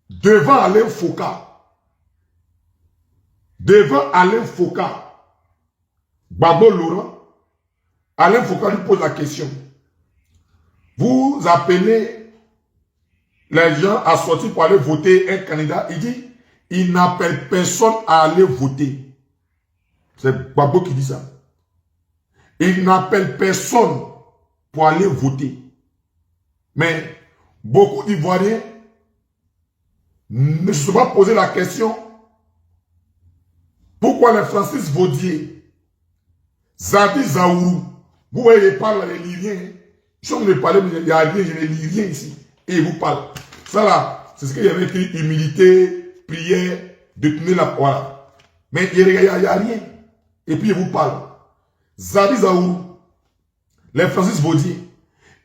devant Alain Foka. Devant Alain Foka. Gbagbo Laurent, Alain Foka lui pose la question. Vous appelez les gens a sorti pour aller voter un candidat, il dit, il n'appelle personne à aller voter. C'est Gbagbo qui dit ça. Il n'appelle personne pour aller voter. Mais beaucoup d'Ivoiriens ne se sont pas posé la question pourquoi les Francis Vaudier, Zadi Zaourou, vous voyez, ils parlent les Lyriens. Si on ne parle, mais il n'y a rien, je ne lis rien ici. Et ils vous parlent. Ça là, c'est ce qu'il y avait écrit, humilité, prière, de tenir la voilà. Mais il n'y a rien. Et puis ils vous parlent. Zadi Zaourou, les Francis Vaudier,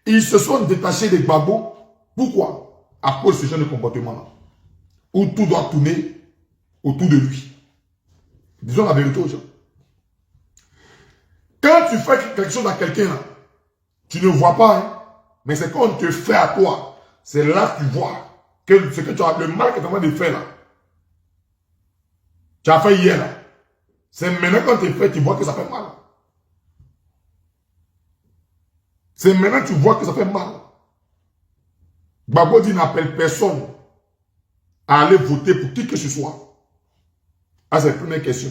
ils se sont détachés des Gbagbo. Pourquoi? À cause de ce genre de comportement-là. Où tout doit tourner autour de lui. Disons la vérité aux gens. Quand tu fais quelque chose à quelqu'un, tu ne vois pas, hein, mais c'est quand on te fait à toi, c'est là que tu vois que ce que tu as, le mal que tu as en train de faire là. Tu as fait hier là. C'est maintenant quand tu fais, tu vois que ça fait mal. C'est maintenant que tu vois que ça fait mal. Gbagbo dit n'appelle personne à aller voter pour qui que ce soit. Ah, c'est la première question.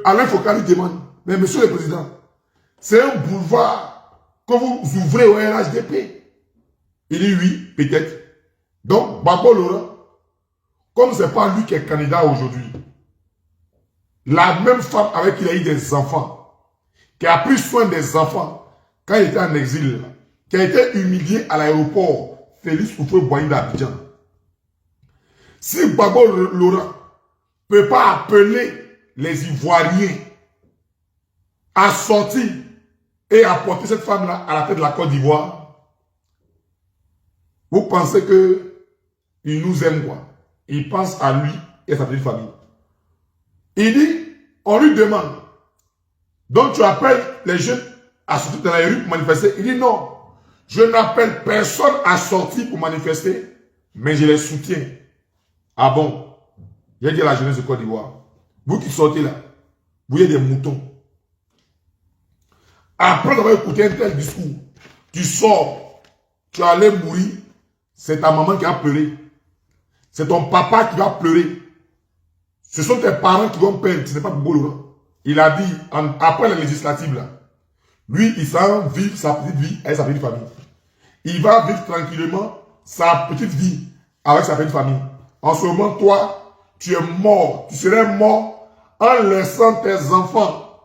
Alain Foka lui demande, mais monsieur le président, c'est un boulevard que vous ouvrez au RHDP. Il dit oui, peut-être. Donc, Gbagbo Laurent, comme ce n'est pas lui qui est candidat aujourd'hui, la même femme avec qui il a eu des enfants, qui a pris soin des enfants quand il était en exil, qui a été humilié à l'aéroport Félix Houphouët-Boigny d'Abidjan. Si Gbagbo Laurent ne peut pas appeler les Ivoiriens à sortir et à porter cette femme-là à la tête de la Côte d'Ivoire, vous pensez qu'il nous aime quoi? Il pense à lui et à sa petite famille. Il dit, on lui demande, donc tu appelles les jeunes à sortir dans la rue pour manifester? Il dit non, je n'appelle personne à sortir pour manifester, mais je les soutiens. Ah bon? J'ai dit à la jeunesse de Côte d'Ivoire, vous qui sortez là, vous êtes des moutons. Après avoir écouté un tel discours, tu sors, tu allais mourir, c'est ta maman qui a pleuré. C'est ton papa qui va pleurer. Ce sont tes parents qui vont perdre, ce n'est pas Gbagbo Laurent. Il a dit, après la législative là, lui, il s'en vivre sa petite vie avec sa petite famille. Il va vivre tranquillement sa petite vie avec sa petite famille. En ce moment, toi, tu es mort. Tu serais mort en laissant tes enfants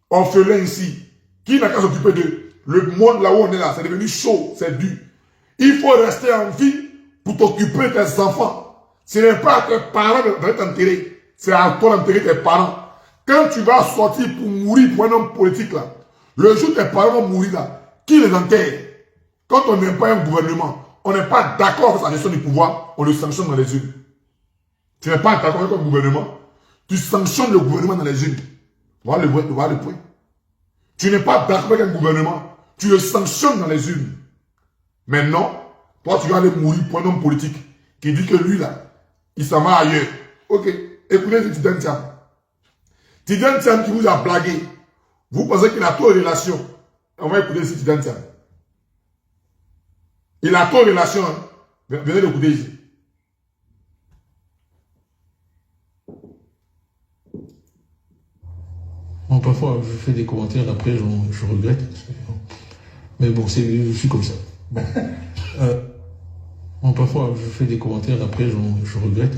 orphelins ici. Qui n'a qu'à s'occuper d'eux? Le monde là où on est là, c'est devenu chaud, c'est dur. Il faut rester en vie pour t'occuper de tes enfants. Ce n'est pas à tes parents de t'enterrer. C'est à toi d'enterrer tes parents. Quand tu vas sortir pour mourir pour un homme politique là, le jour où tes parents vont mourir là, qui les enterre? Quand on n'aime pas un gouvernement, on n'est pas d'accord avec sa gestion du pouvoir, on le sanctionne dans les urnes. Tu n'es pas d'accord avec un gouvernement, tu sanctionnes le gouvernement dans les urnes. Voilà le point. Tu n'es pas d'accord avec un gouvernement, tu le sanctionnes dans les urnes. Maintenant, toi tu vas aller mourir pour un homme politique qui dit que lui là, il s'en va ailleurs. Ok, écoutez Tidjane Thiam. Tidjane Thiam qui vous a blagué. Vous pensez qu'il a trop de relations. On va écouter ici Tidjane Thiam. Il a trop de relations. Hein. Venez l'écouter ici. Bon, parfois, je fais des commentaires, après, je regrette. Mais bon, je suis comme ça. Bon. Bon, parfois, je fais des commentaires, après, je regrette.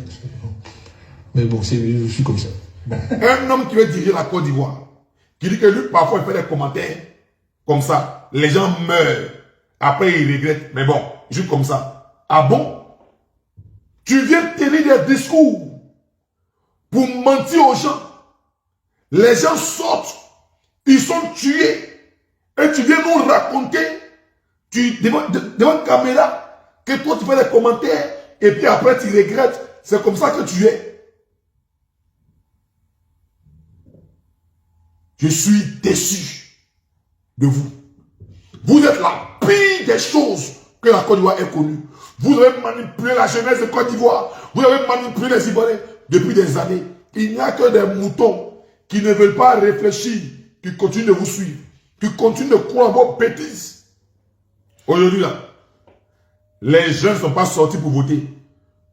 Mais bon, je suis comme ça. Bon. Un homme qui veut diriger la Côte d'Ivoire, qui dit que lui, parfois, il fait des commentaires comme ça. Les gens meurent. Après, ils regrettent. Mais bon, juste comme ça. Ah bon? Tu viens tenir des discours pour mentir aux gens. Les gens sortent, ils sont tués. Et tu viens nous raconter, devant une caméra, que toi tu fais des commentaires, et puis après tu regrettes. C'est comme ça que tu es. Je suis déçu de vous. Vous êtes la pire des choses que la Côte d'Ivoire ait connue. Vous avez manipulé la jeunesse de Côte d'Ivoire. Vous avez manipulé les Ivoiriens depuis des années. Il n'y a que des moutons qui ne veulent pas réfléchir, qui continuent de vous suivre, qui continuent de croire à vos bêtises. Aujourd'hui là, Les jeunes ne sont pas sortis pour voter.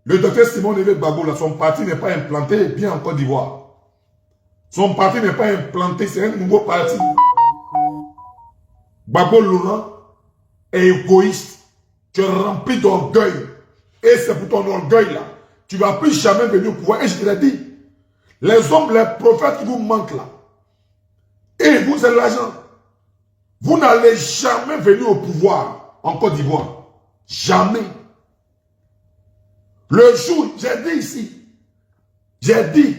Le docteur Simon Eve Gbagbo, là, son parti n'est pas implanté bien en Côte d'Ivoire. Son parti n'est pas implanté, c'est un nouveau parti. Gbagbo Laurent est égoïste. Tu es rempli d'orgueil. Et c'est pour ton orgueil là. Tu ne vas plus jamais venir au pouvoir. Et je te l'ai dit. Les hommes, les prophètes qui vous manquent là. Et vous avez l'argent. Vous n'allez jamais venir au pouvoir en Côte d'Ivoire. Jamais. Le jour, j'ai dit ici. J'ai dit.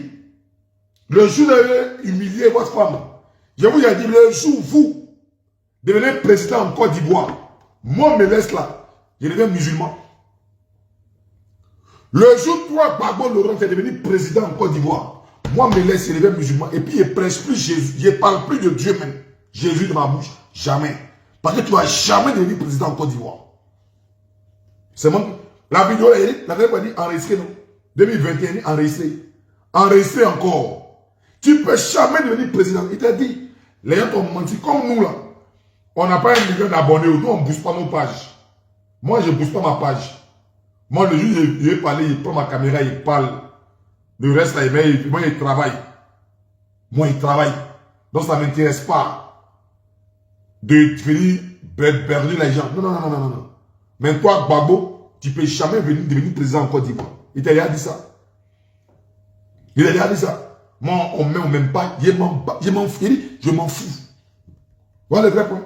Le jour où vous avez humilié votre femme. Je vous ai dit, le jour où vous devenez président en Côte d'Ivoire. Moi, me laisse là. Je deviens musulman. Le jour où toi, Gbagbo Laurent, tu es devenu président en Côte d'Ivoire. Moi, me laisse, je deviens musulman. Et puis, je ne prêche plus Jésus. Je ne parle plus de Dieu même. Jésus de ma bouche. Jamais. Parce que tu ne vas jamais devenir président en Côte d'Ivoire. C'est mon... La vidéo, la vidéo dit enregistré, non? 2021, enregistré. Enregistré encore. Tu ne peux jamais devenir président. Il t'a dit, les gens t'ont menti. Comme nous, là, on n'a pas 1 million d'abonnés. Nous, on ne booste pas nos pages. Moi, je ne booste pas ma page. Moi, le jour où je vais parler, il prend ma caméra, il parle. Le reste, là, moi, il travaille. Moi, il travaille. Donc, ça ne m'intéresse pas de venir berner les gens. Non. Mais toi, Gbagbo, tu ne peux jamais venir devenir président en Côte d'Ivoire. Il t'a déjà dit ça. Il a déjà dit ça. Moi, on ne m'aime pas. Je m'en fous. Voilà le vrai point.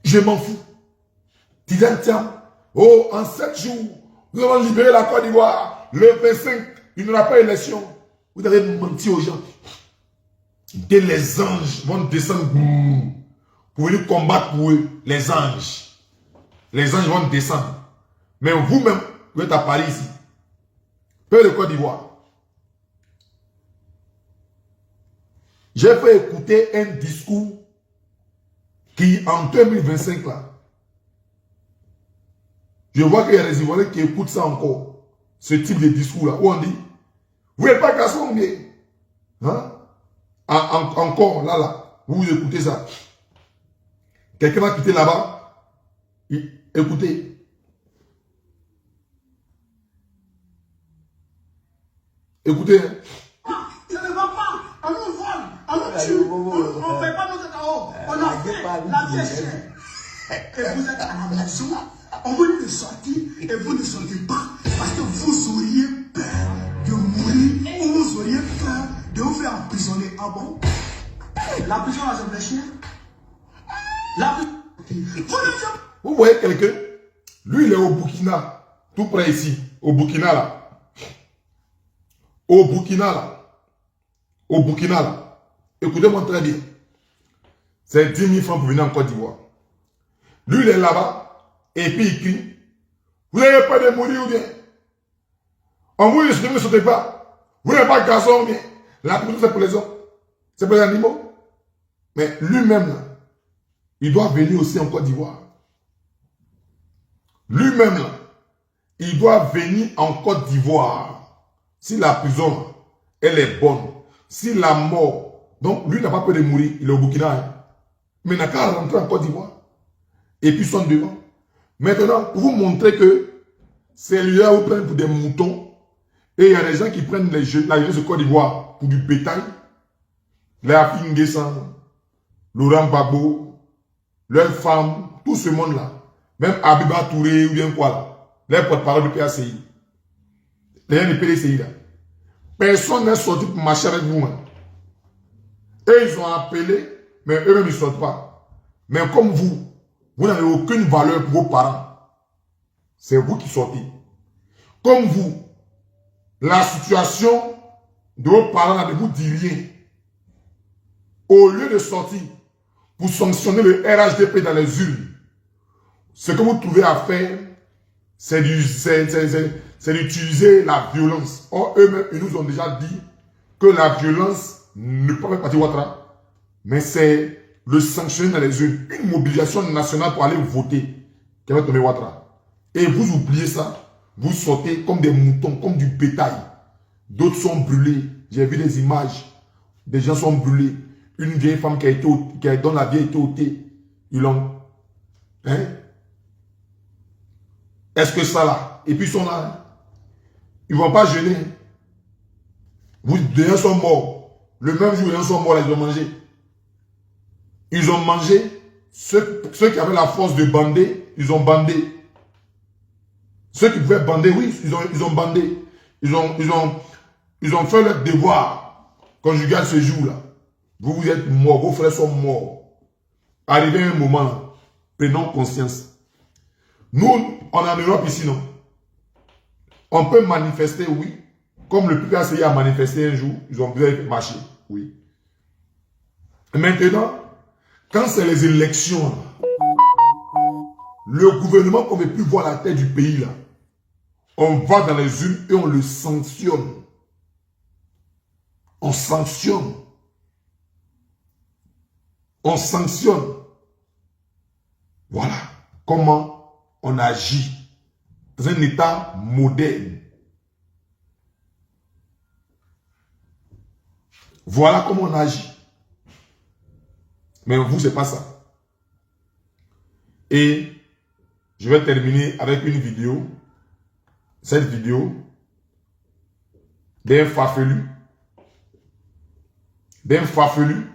Je m'en fous. Tu dis, tiens, oh, en 7 jours, nous allons libérer la Côte d'Ivoire. Le 25, il n'y aura pas d'élection. Vous avez menti aux gens. Que les anges vont descendre pour venir combattre pour eux. Les anges. Les anges vont descendre. Mais vous-même, vous êtes à Paris ici. Peuple de Côte d'Ivoire. J'ai fait écouter un discours qui, en 2025, là, je vois qu'il y a des Ivoiriens qui écoutent ça encore. Ce type de discours-là, où on dit, vous n'êtes pas garçon, mais, hein? Encore, là, vous écoutez ça. Quelqu'un va quitter là-bas, écoutez. Écoutez. Ça ne va pas. On nous vole, on nous tue, on ne fait pas notre chaos. On a fait la vie est chère. Et vous êtes à la maison, on vous dit de sortir et vous ne sortez pas. Parce que vous auriez peur de mourir ou vous auriez peur de vous faire emprisonner. Ah bon? La prison, là, c'est les chiens. La prison. Vous voyez quelqu'un? Lui, il est au Burkina, tout près ici. Au Burkina, là. Au Burkina, là. Au Burkina, là. Écoutez-moi très bien. C'est 10 000 francs pour venir en Côte d'Ivoire. Lui, il est là-bas. Et puis, il crie. Vous n'avez pas de mourir ou bien? On mourit, je ne sautez pas. Vous n'avez pas de garçon ou bien? La prison, c'est pour les hommes. C'est pour les animaux. Mais lui-même, là, il doit venir aussi en Côte d'Ivoire. Lui-même, là, il doit venir en Côte d'Ivoire. Si la prison, elle est bonne. Si la mort, donc lui n'a pas peur de mourir, il est au Burkina. Hein. Mais il n'a qu'à rentrer en Côte d'Ivoire. Et puis son devant. Maintenant, pour vous montrer que c'est là où prennent pour des moutons. Et il y a des gens qui prennent la jeunesse de Côte d'Ivoire pour du bétail. Les Afinguessan, Laurent Gbagbo, leurs femmes, tout ce monde-là. Même Abiba Touré ou bien quoi là. Les porte-parole du PACI. Les gens du PDCI là. Personne n'est sorti pour marcher avec vous. Hein. Et ils ont appelé, mais eux-mêmes ils ne sortent pas. Mais comme vous, vous n'avez aucune valeur pour vos parents. C'est vous qui sortez. Comme vous, la situation de vos parents ne vous dit rien. Au lieu de sortir pour sanctionner le RHDP dans les urnes, ce que vous trouvez à faire, c'est d'utiliser la violence. Or, eux-mêmes, ils nous ont déjà dit que la violence ne peut pas partir Ouattara, mais c'est le sanctionner dans les urnes. Une mobilisation nationale pour aller voter qui va tomber Ouattara. Et vous oubliez ça, vous sortez comme des moutons, comme du bétail. D'autres sont brûlés. J'ai vu des images. Des gens sont brûlés. Une vieille femme dont la vie a été ôtée. Ils l'ont... Hein? Est-ce que ça là? Et puis ils sont là. Ils ne vont pas jeûner. Vous, deux sont morts. Le même jour, ils sont morts, là, ils ont mangé. Ils ont mangé. Ceux qui avaient la force de bander, ils ont bandé. Ceux qui pouvaient bander, oui, ils ont bandé. Ils ont fait leur devoir conjugal ce jour-là. Vous êtes morts, vos frères sont morts. Arrivé un moment, prenons conscience. Nous, on est en Europe ici, non? On peut manifester, oui. Comme le PKCI a manifesté un jour, ils ont besoin de marcher, oui. Maintenant, quand c'est les élections, le gouvernement qu'on ne veut plus voir la tête du pays, là, on va dans les urnes et on le sanctionne. On sanctionne. On sanctionne. Voilà comment on agit dans un État moderne. Voilà comment on agit. Mais vous, c'est pas ça. Et je vais terminer avec une vidéo. Cette vidéo d'un farfelu. D'un farfelu.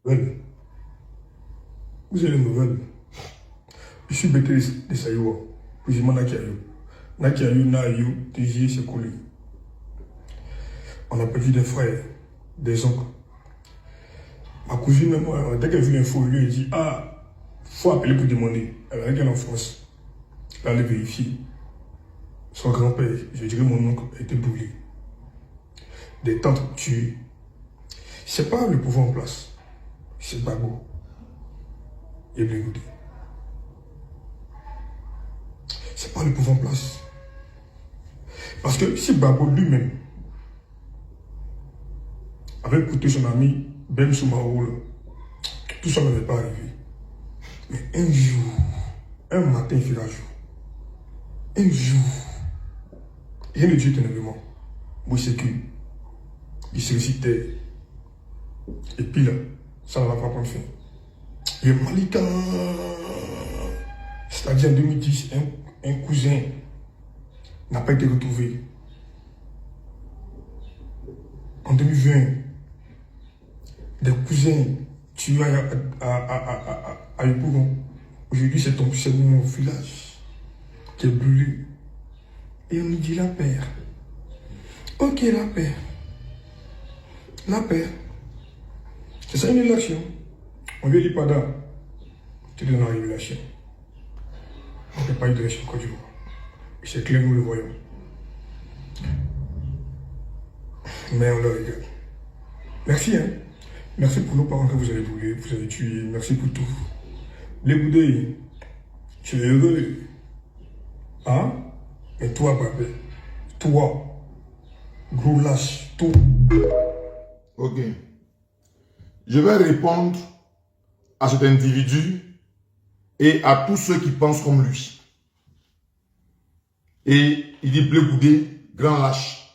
Vous avez les nouvelles. Je suis bêté de Saïwa. Je m'en ai Nakiayo, Nayo, TG, c'est collé. On a perdu des frères, des oncles. Ma cousine, même moi, dès qu'elle a vu l'info, elle lui a dit, ah, faut appeler pour demander. Elle a regardé en France. Elle allait vérifier. Son grand-père, je dirais mon oncle, a été brûlé. Des tantes tuées. C'est pas le pouvoir en place. C'est Gbagbo. Et Blegoudé. C'est pas le pouvoir en place. Parce que si Gbagbo lui-même avait écouté son ami Ben Soumarou, tout ça n'avait pas arrivé. Mais un jour, un matin, il fera jour. Un jour, rien ne dit éternellement. Moi, c'est que il se récitait. Et puis là, ça ne va pas prendre fin. Le Malika, c'est-à-dire en 2010, un cousin n'a pas été retrouvé. En 2020, des cousins tués à Yopougon. Aujourd'hui, c'est mon village qui est brûlé. Et on nous dit la paix. Ok, la paix. La paix. C'est ça une élection. On vient d'Ipada. Tu donnes la révélation. On ne fait pas une direction Côte d'Ivoire. C'est clair, nous le voyons. Mais on le regarde. Merci, hein. Merci pour nos parents que vous avez brûlés, vous avez tués. Merci pour tout. Les Boudés, tu es heureux. Hein? Mais toi, Babé, toi, gros lâche, tout. Ok. Je vais répondre à cet individu et à tous ceux qui pensent comme lui. Et il dit Blé Goudé, grand lâche.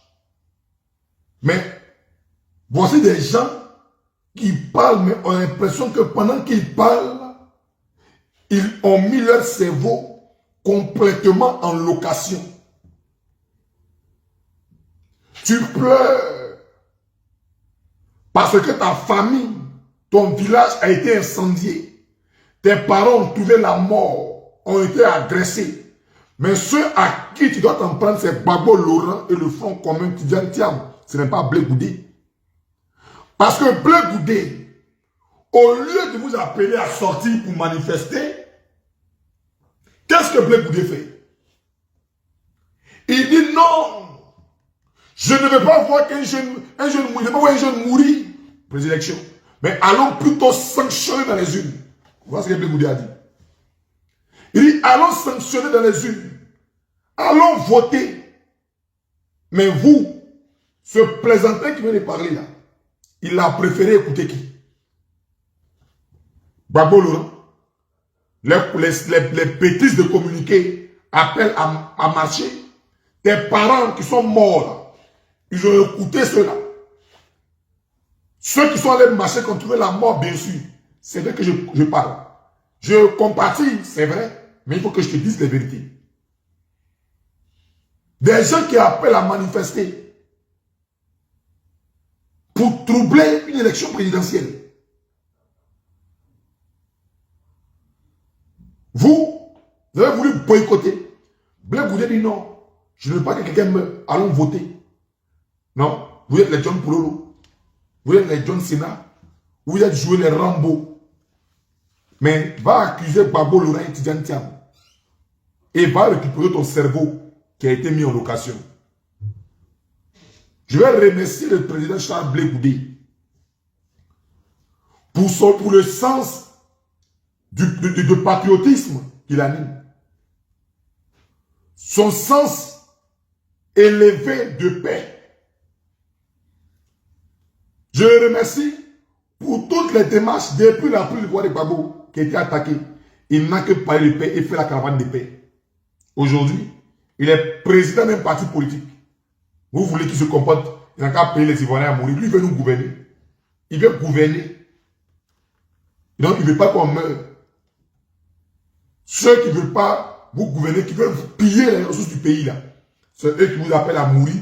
Mais voici des gens qui parlent, mais ont l'impression que pendant qu'ils parlent, ils ont mis leur cerveau complètement en location. Tu pleures parce que ta famille, ton village a été incendié. Tes parents ont trouvé la mort, ont été agressés. Mais ceux à qui tu dois t'en prendre, c'est Gbagbo Laurent et le Front commun Tidjane Thiam. Ce n'est pas Blé Goudé. Parce que Blé Goudé, au lieu de vous appeler à sortir pour manifester, qu'est-ce que Blé Goudé fait? Il dit non, je ne veux pas voir qu'un jeune mourir pour les élections. Mais allons plutôt sanctionner dans les urnes. Voilà ce que Blé Goudé a dit. Il dit allons sanctionner dans les urnes. Allons voter. Mais vous, ce plaisantin qui vient de parler là, il a préféré écouter qui? Gbagbo Laurent. Les bêtises de communiquer appellent à marcher. Tes parents qui sont morts là, ils ont écouté cela. Ceux qui sont allés marcher contre la mort, bien sûr. C'est vrai que je parle. Je compatis, c'est vrai, mais il faut que je te dise la vérité. Des gens qui appellent à manifester pour troubler une élection présidentielle. Vous avez voulu boycotter. Blaise vous dit non, je ne veux pas que quelqu'un meure, allons voter. Non, vous êtes les John Poulolo, vous êtes les John Cena, vous êtes joué les Rambo. Mais va accuser Babo Laurent et Tidjane Thiam et va récupérer ton cerveau qui a été mis en location. Je vais remercier le président Charles Blé Goudé pour le sens de patriotisme qu'il anime. Son sens élevé de paix. Je le remercie pour toutes les démarches depuis la prise du pouvoir de Gbagbo qui a été attaqué. Il n'a que parlé de paix et fait la caravane de paix. Aujourd'hui, il est président d'un parti politique. Vous voulez qu'il se comporte, il n'a qu'à payer les Ivoiriens à mourir. Lui, il veut nous gouverner. Il veut gouverner. Donc, il ne veut pas qu'on meure. Ceux qui ne veulent pas vous gouverner, qui veulent vous piller les ressources du pays, là, c'est eux qui vous appellent à mourir.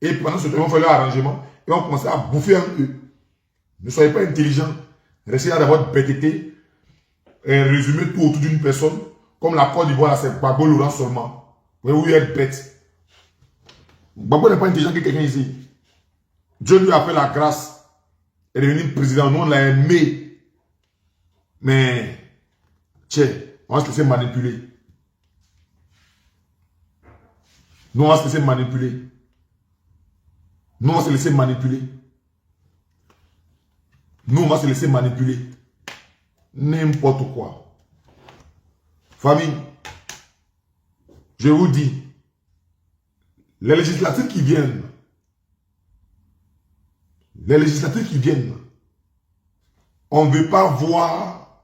Et pendant ce temps, ils vont faire leur arrangement et vont commencer à bouffer un eux. Ne soyez pas intelligents. Restez là dans votre bêteté et résumez tout autour d'une personne. Comme la Côte d'Ivoire, c'est Gbagbo Laurent seulement. Vous voyez où il est bête. Gbagbo n'est pas intelligent que quelqu'un ici. Dieu lui a fait la grâce. Il est devenu président. Nous, on l'a aimé. Mais, tiens, on va se laisser manipuler. Nous, on va se laisser manipuler. Nous, on va se laisser manipuler. Nous, on va se laisser manipuler. N'importe quoi. Famille, je vous dis, les législatives qui viennent, on ne veut pas voir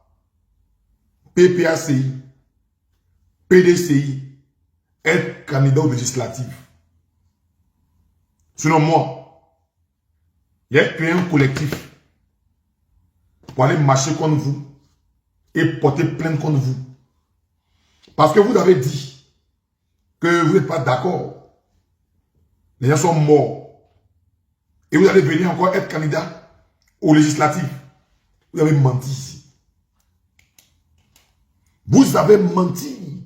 PPACI, PDCI être candidat aux législatives. Selon moi, il y a créé un collectif pour aller marcher contre vous et porter plainte contre vous. Parce que vous avez dit que vous n'êtes pas d'accord. Les gens sont morts. Et vous allez venir encore être candidat aux législatives. Vous avez menti ici. Vous avez menti.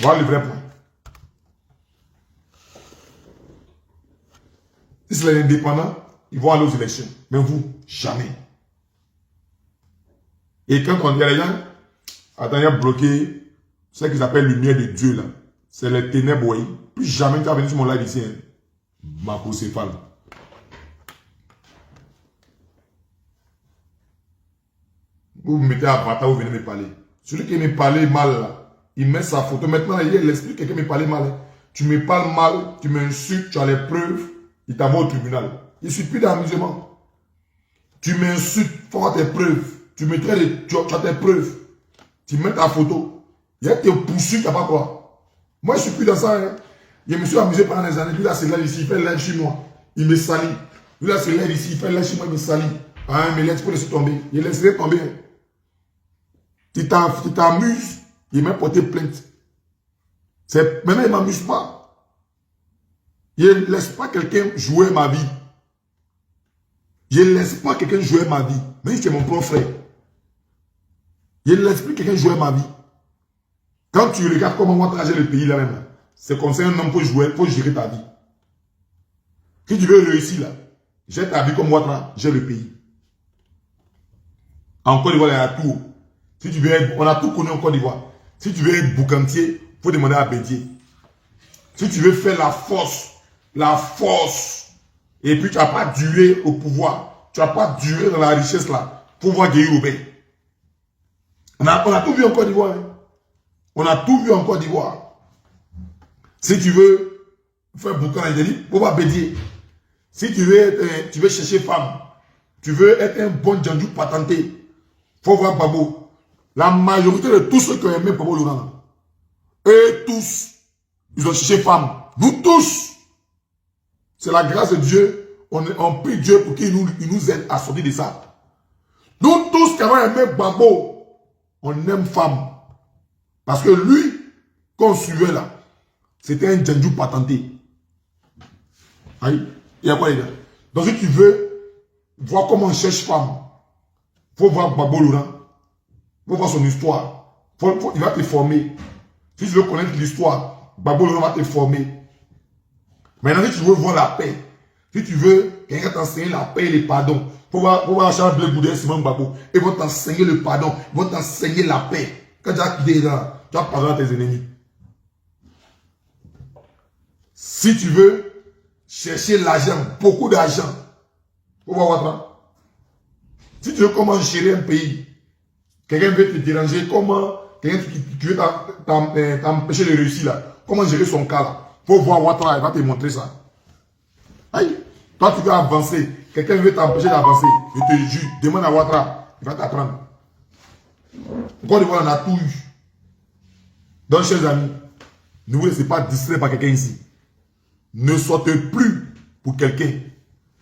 Voilà le vrai point. Si c'est les indépendants, ils vont aller aux élections. Mais vous, jamais. Et quand on dit à les gens, attends, il y a bloqué ce qu'ils appellent lumière de Dieu là. C'est les ténèbres, oui. Plus jamais tu vas venir sur mon live ici. Hein. Macrocéphale. Vous vous mettez à bataille, vous venez me parler. Celui qui me parlait mal là, il met sa photo. Maintenant, il y a l'esprit, quelqu'un me parlait mal. Tu me parles mal, tu m'insultes, tu as les preuves, il t'envoie au tribunal. Il ne suffit plus d'amusement. Tu m'insultes, tu as tes preuves. Tu mettrais tu as tes preuves. Tu mets ta photo. Il y a tes poursuites, tu n'as pas quoi. Moi, je ne suis plus dans ça. Hein. Je me suis amusé pendant des années. Lui, là, c'est là ici, il fait l'aide chez moi. Il me salit. Lui, là, c'est l'aide ici, il fait l'aide chez moi, il me salit. Ah, mais l'aide, tu peux laisser tomber. Il laisserait tomber. Hein. Tu t'amuses, il m'a porté plainte. Maintenant, il ne m'amuse pas. Je ne laisse pas quelqu'un jouer ma vie. Je ne laisse pas quelqu'un jouer ma vie. Même si c'est mon propre frère. Je ne laisse plus quelqu'un jouer ma vie. Quand tu regardes comment moi trager le pays là-même, c'est comme ça un homme peut jouer, il faut gérer ta vie. Si tu veux réussir là, gère ta vie comme moi, gère le pays. En Côte d'Ivoire, il y a tout. Si tu veux être, on a tout connu en Côte d'Ivoire. Si tu veux être boucantier, il faut demander à Bédier. Si tu veux faire la force, et puis tu n'as pas duré au pouvoir, tu n'as pas duré dans la richesse là, pour voir Guéhi Robert. On a tout vu en Côte d'Ivoire. Hein. On a tout vu en Côte d'Ivoire. Si tu veux faire boucan, il dit, faut voir Bédier. Si tu veux chercher femme, tu veux être un bon djandjou patenté, faut voir Babo. La majorité de tous ceux qui ont aimé Babo Laurent, eux tous, ils ont cherché femme. Nous tous, c'est la grâce de Dieu. On prie Dieu pour qu'il nous aide à sortir de ça. Nous tous qui avons aimé Babo, on aime femme. Parce que lui, qu'on suivait là, C'était un djendjou patenté. Aïe, il y a quoi les gars? Donc si tu veux voir comment on cherche femme, il faut voir Gbagbo Laurent, il faut voir son histoire. Il va te former. Si tu veux connaître l'histoire, Gbagbo Laurent va te former. Maintenant, si tu veux voir la paix, si tu veux quelqu'un t'enseigner la paix et le pardon, il faut voir Charles Blé Goudin, Simon Gbagbo. Ils vont t'enseigner le pardon, ils vont t'enseigner la paix. Quand tu as quitté là, tu vas pardonner à tes ennemis. Si tu veux chercher l'argent, beaucoup d'argent, il faut voir Ouattara. Si tu veux comment gérer un pays, quelqu'un veut te déranger, comment quelqu'un qui veut t'empêcher de réussir là, comment gérer son cas là, il faut voir Ouattara, il va te montrer ça. Aïe, toi tu veux avancer, quelqu'un veut t'empêcher d'avancer, je te jure, demande à Ouattara, il va t'apprendre. Encore une fois, on a tout eu. Donc, chers amis, ne vous laissez pas distraire par quelqu'un ici. Ne sortez plus pour quelqu'un.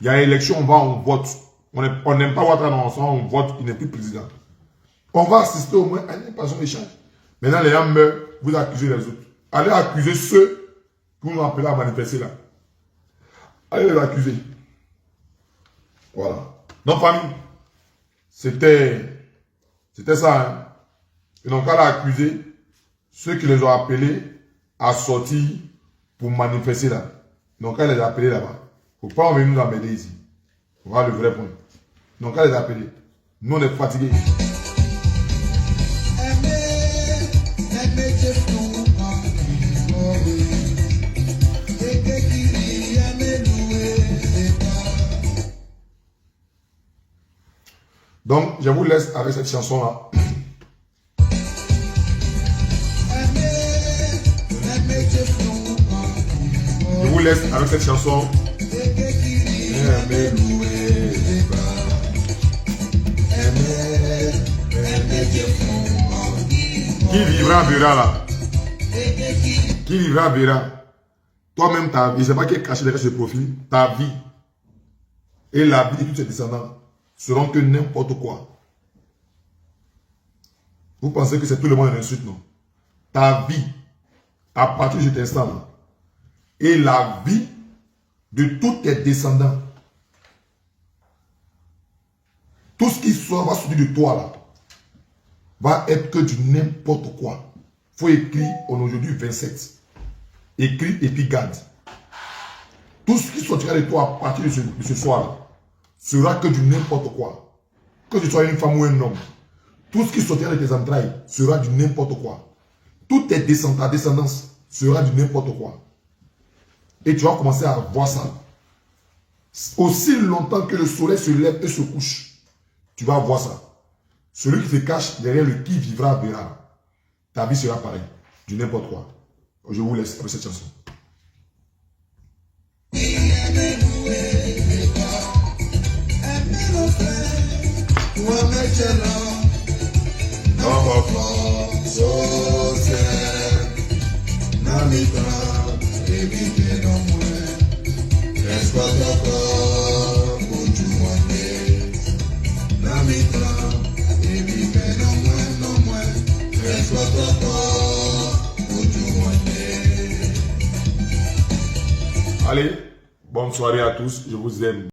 Il y a élection, on vote. On n'aime pas Ouattara, on vote, il n'est plus président. On va assister au moins à une passion d'échange. Maintenant, les gens meurent, vous accusez les autres. Allez accuser ceux qui vous ont appelé à manifester là. Allez les accuser. Voilà. Donc, famille, c'était ça. Hein. Et donc, elle a accusé ceux qui les ont appelés à sortir pour manifester là. Donc, elle les a appelés là-bas. Il ne faut pas venir nous amener ici. Voilà le vrai point. Donc, elle les a appelés. Nous, on est fatigués. Donc, je vous laisse avec cette chanson-là. Je vous laisse avec cette chanson. Qui vivra verra là. Qui vivra verra. Toi-même, ta vie, je ne sais pas qui est caché derrière ce profil. Ta vie et la vie de tous tes descendants seront que n'importe quoi. Vous pensez que c'est tout le monde une insulte, non? Ta vie, à partir de cet instant-là, et la vie de tous tes descendants, tout ce qui va sortir de toi là, va être que du n'importe quoi. Il faut écrire, on est aujourd'hui 27. Écris et puis garde. Tout ce qui sortira de toi à partir de ce soir-là sera que du n'importe quoi. Que tu sois une femme ou un homme. Tout ce qui sortira de tes entrailles sera du n'importe quoi. Toute ta descendance sera du n'importe quoi. Et tu vas commencer à voir ça. Aussi longtemps que le soleil se lève et se couche, tu vas voir ça. Celui qui se cache derrière le qui vivra verra. Ta vie sera pareille. Du n'importe quoi. Je vous laisse avec cette chanson. Allez, bonne soirée à tous, je vous aime.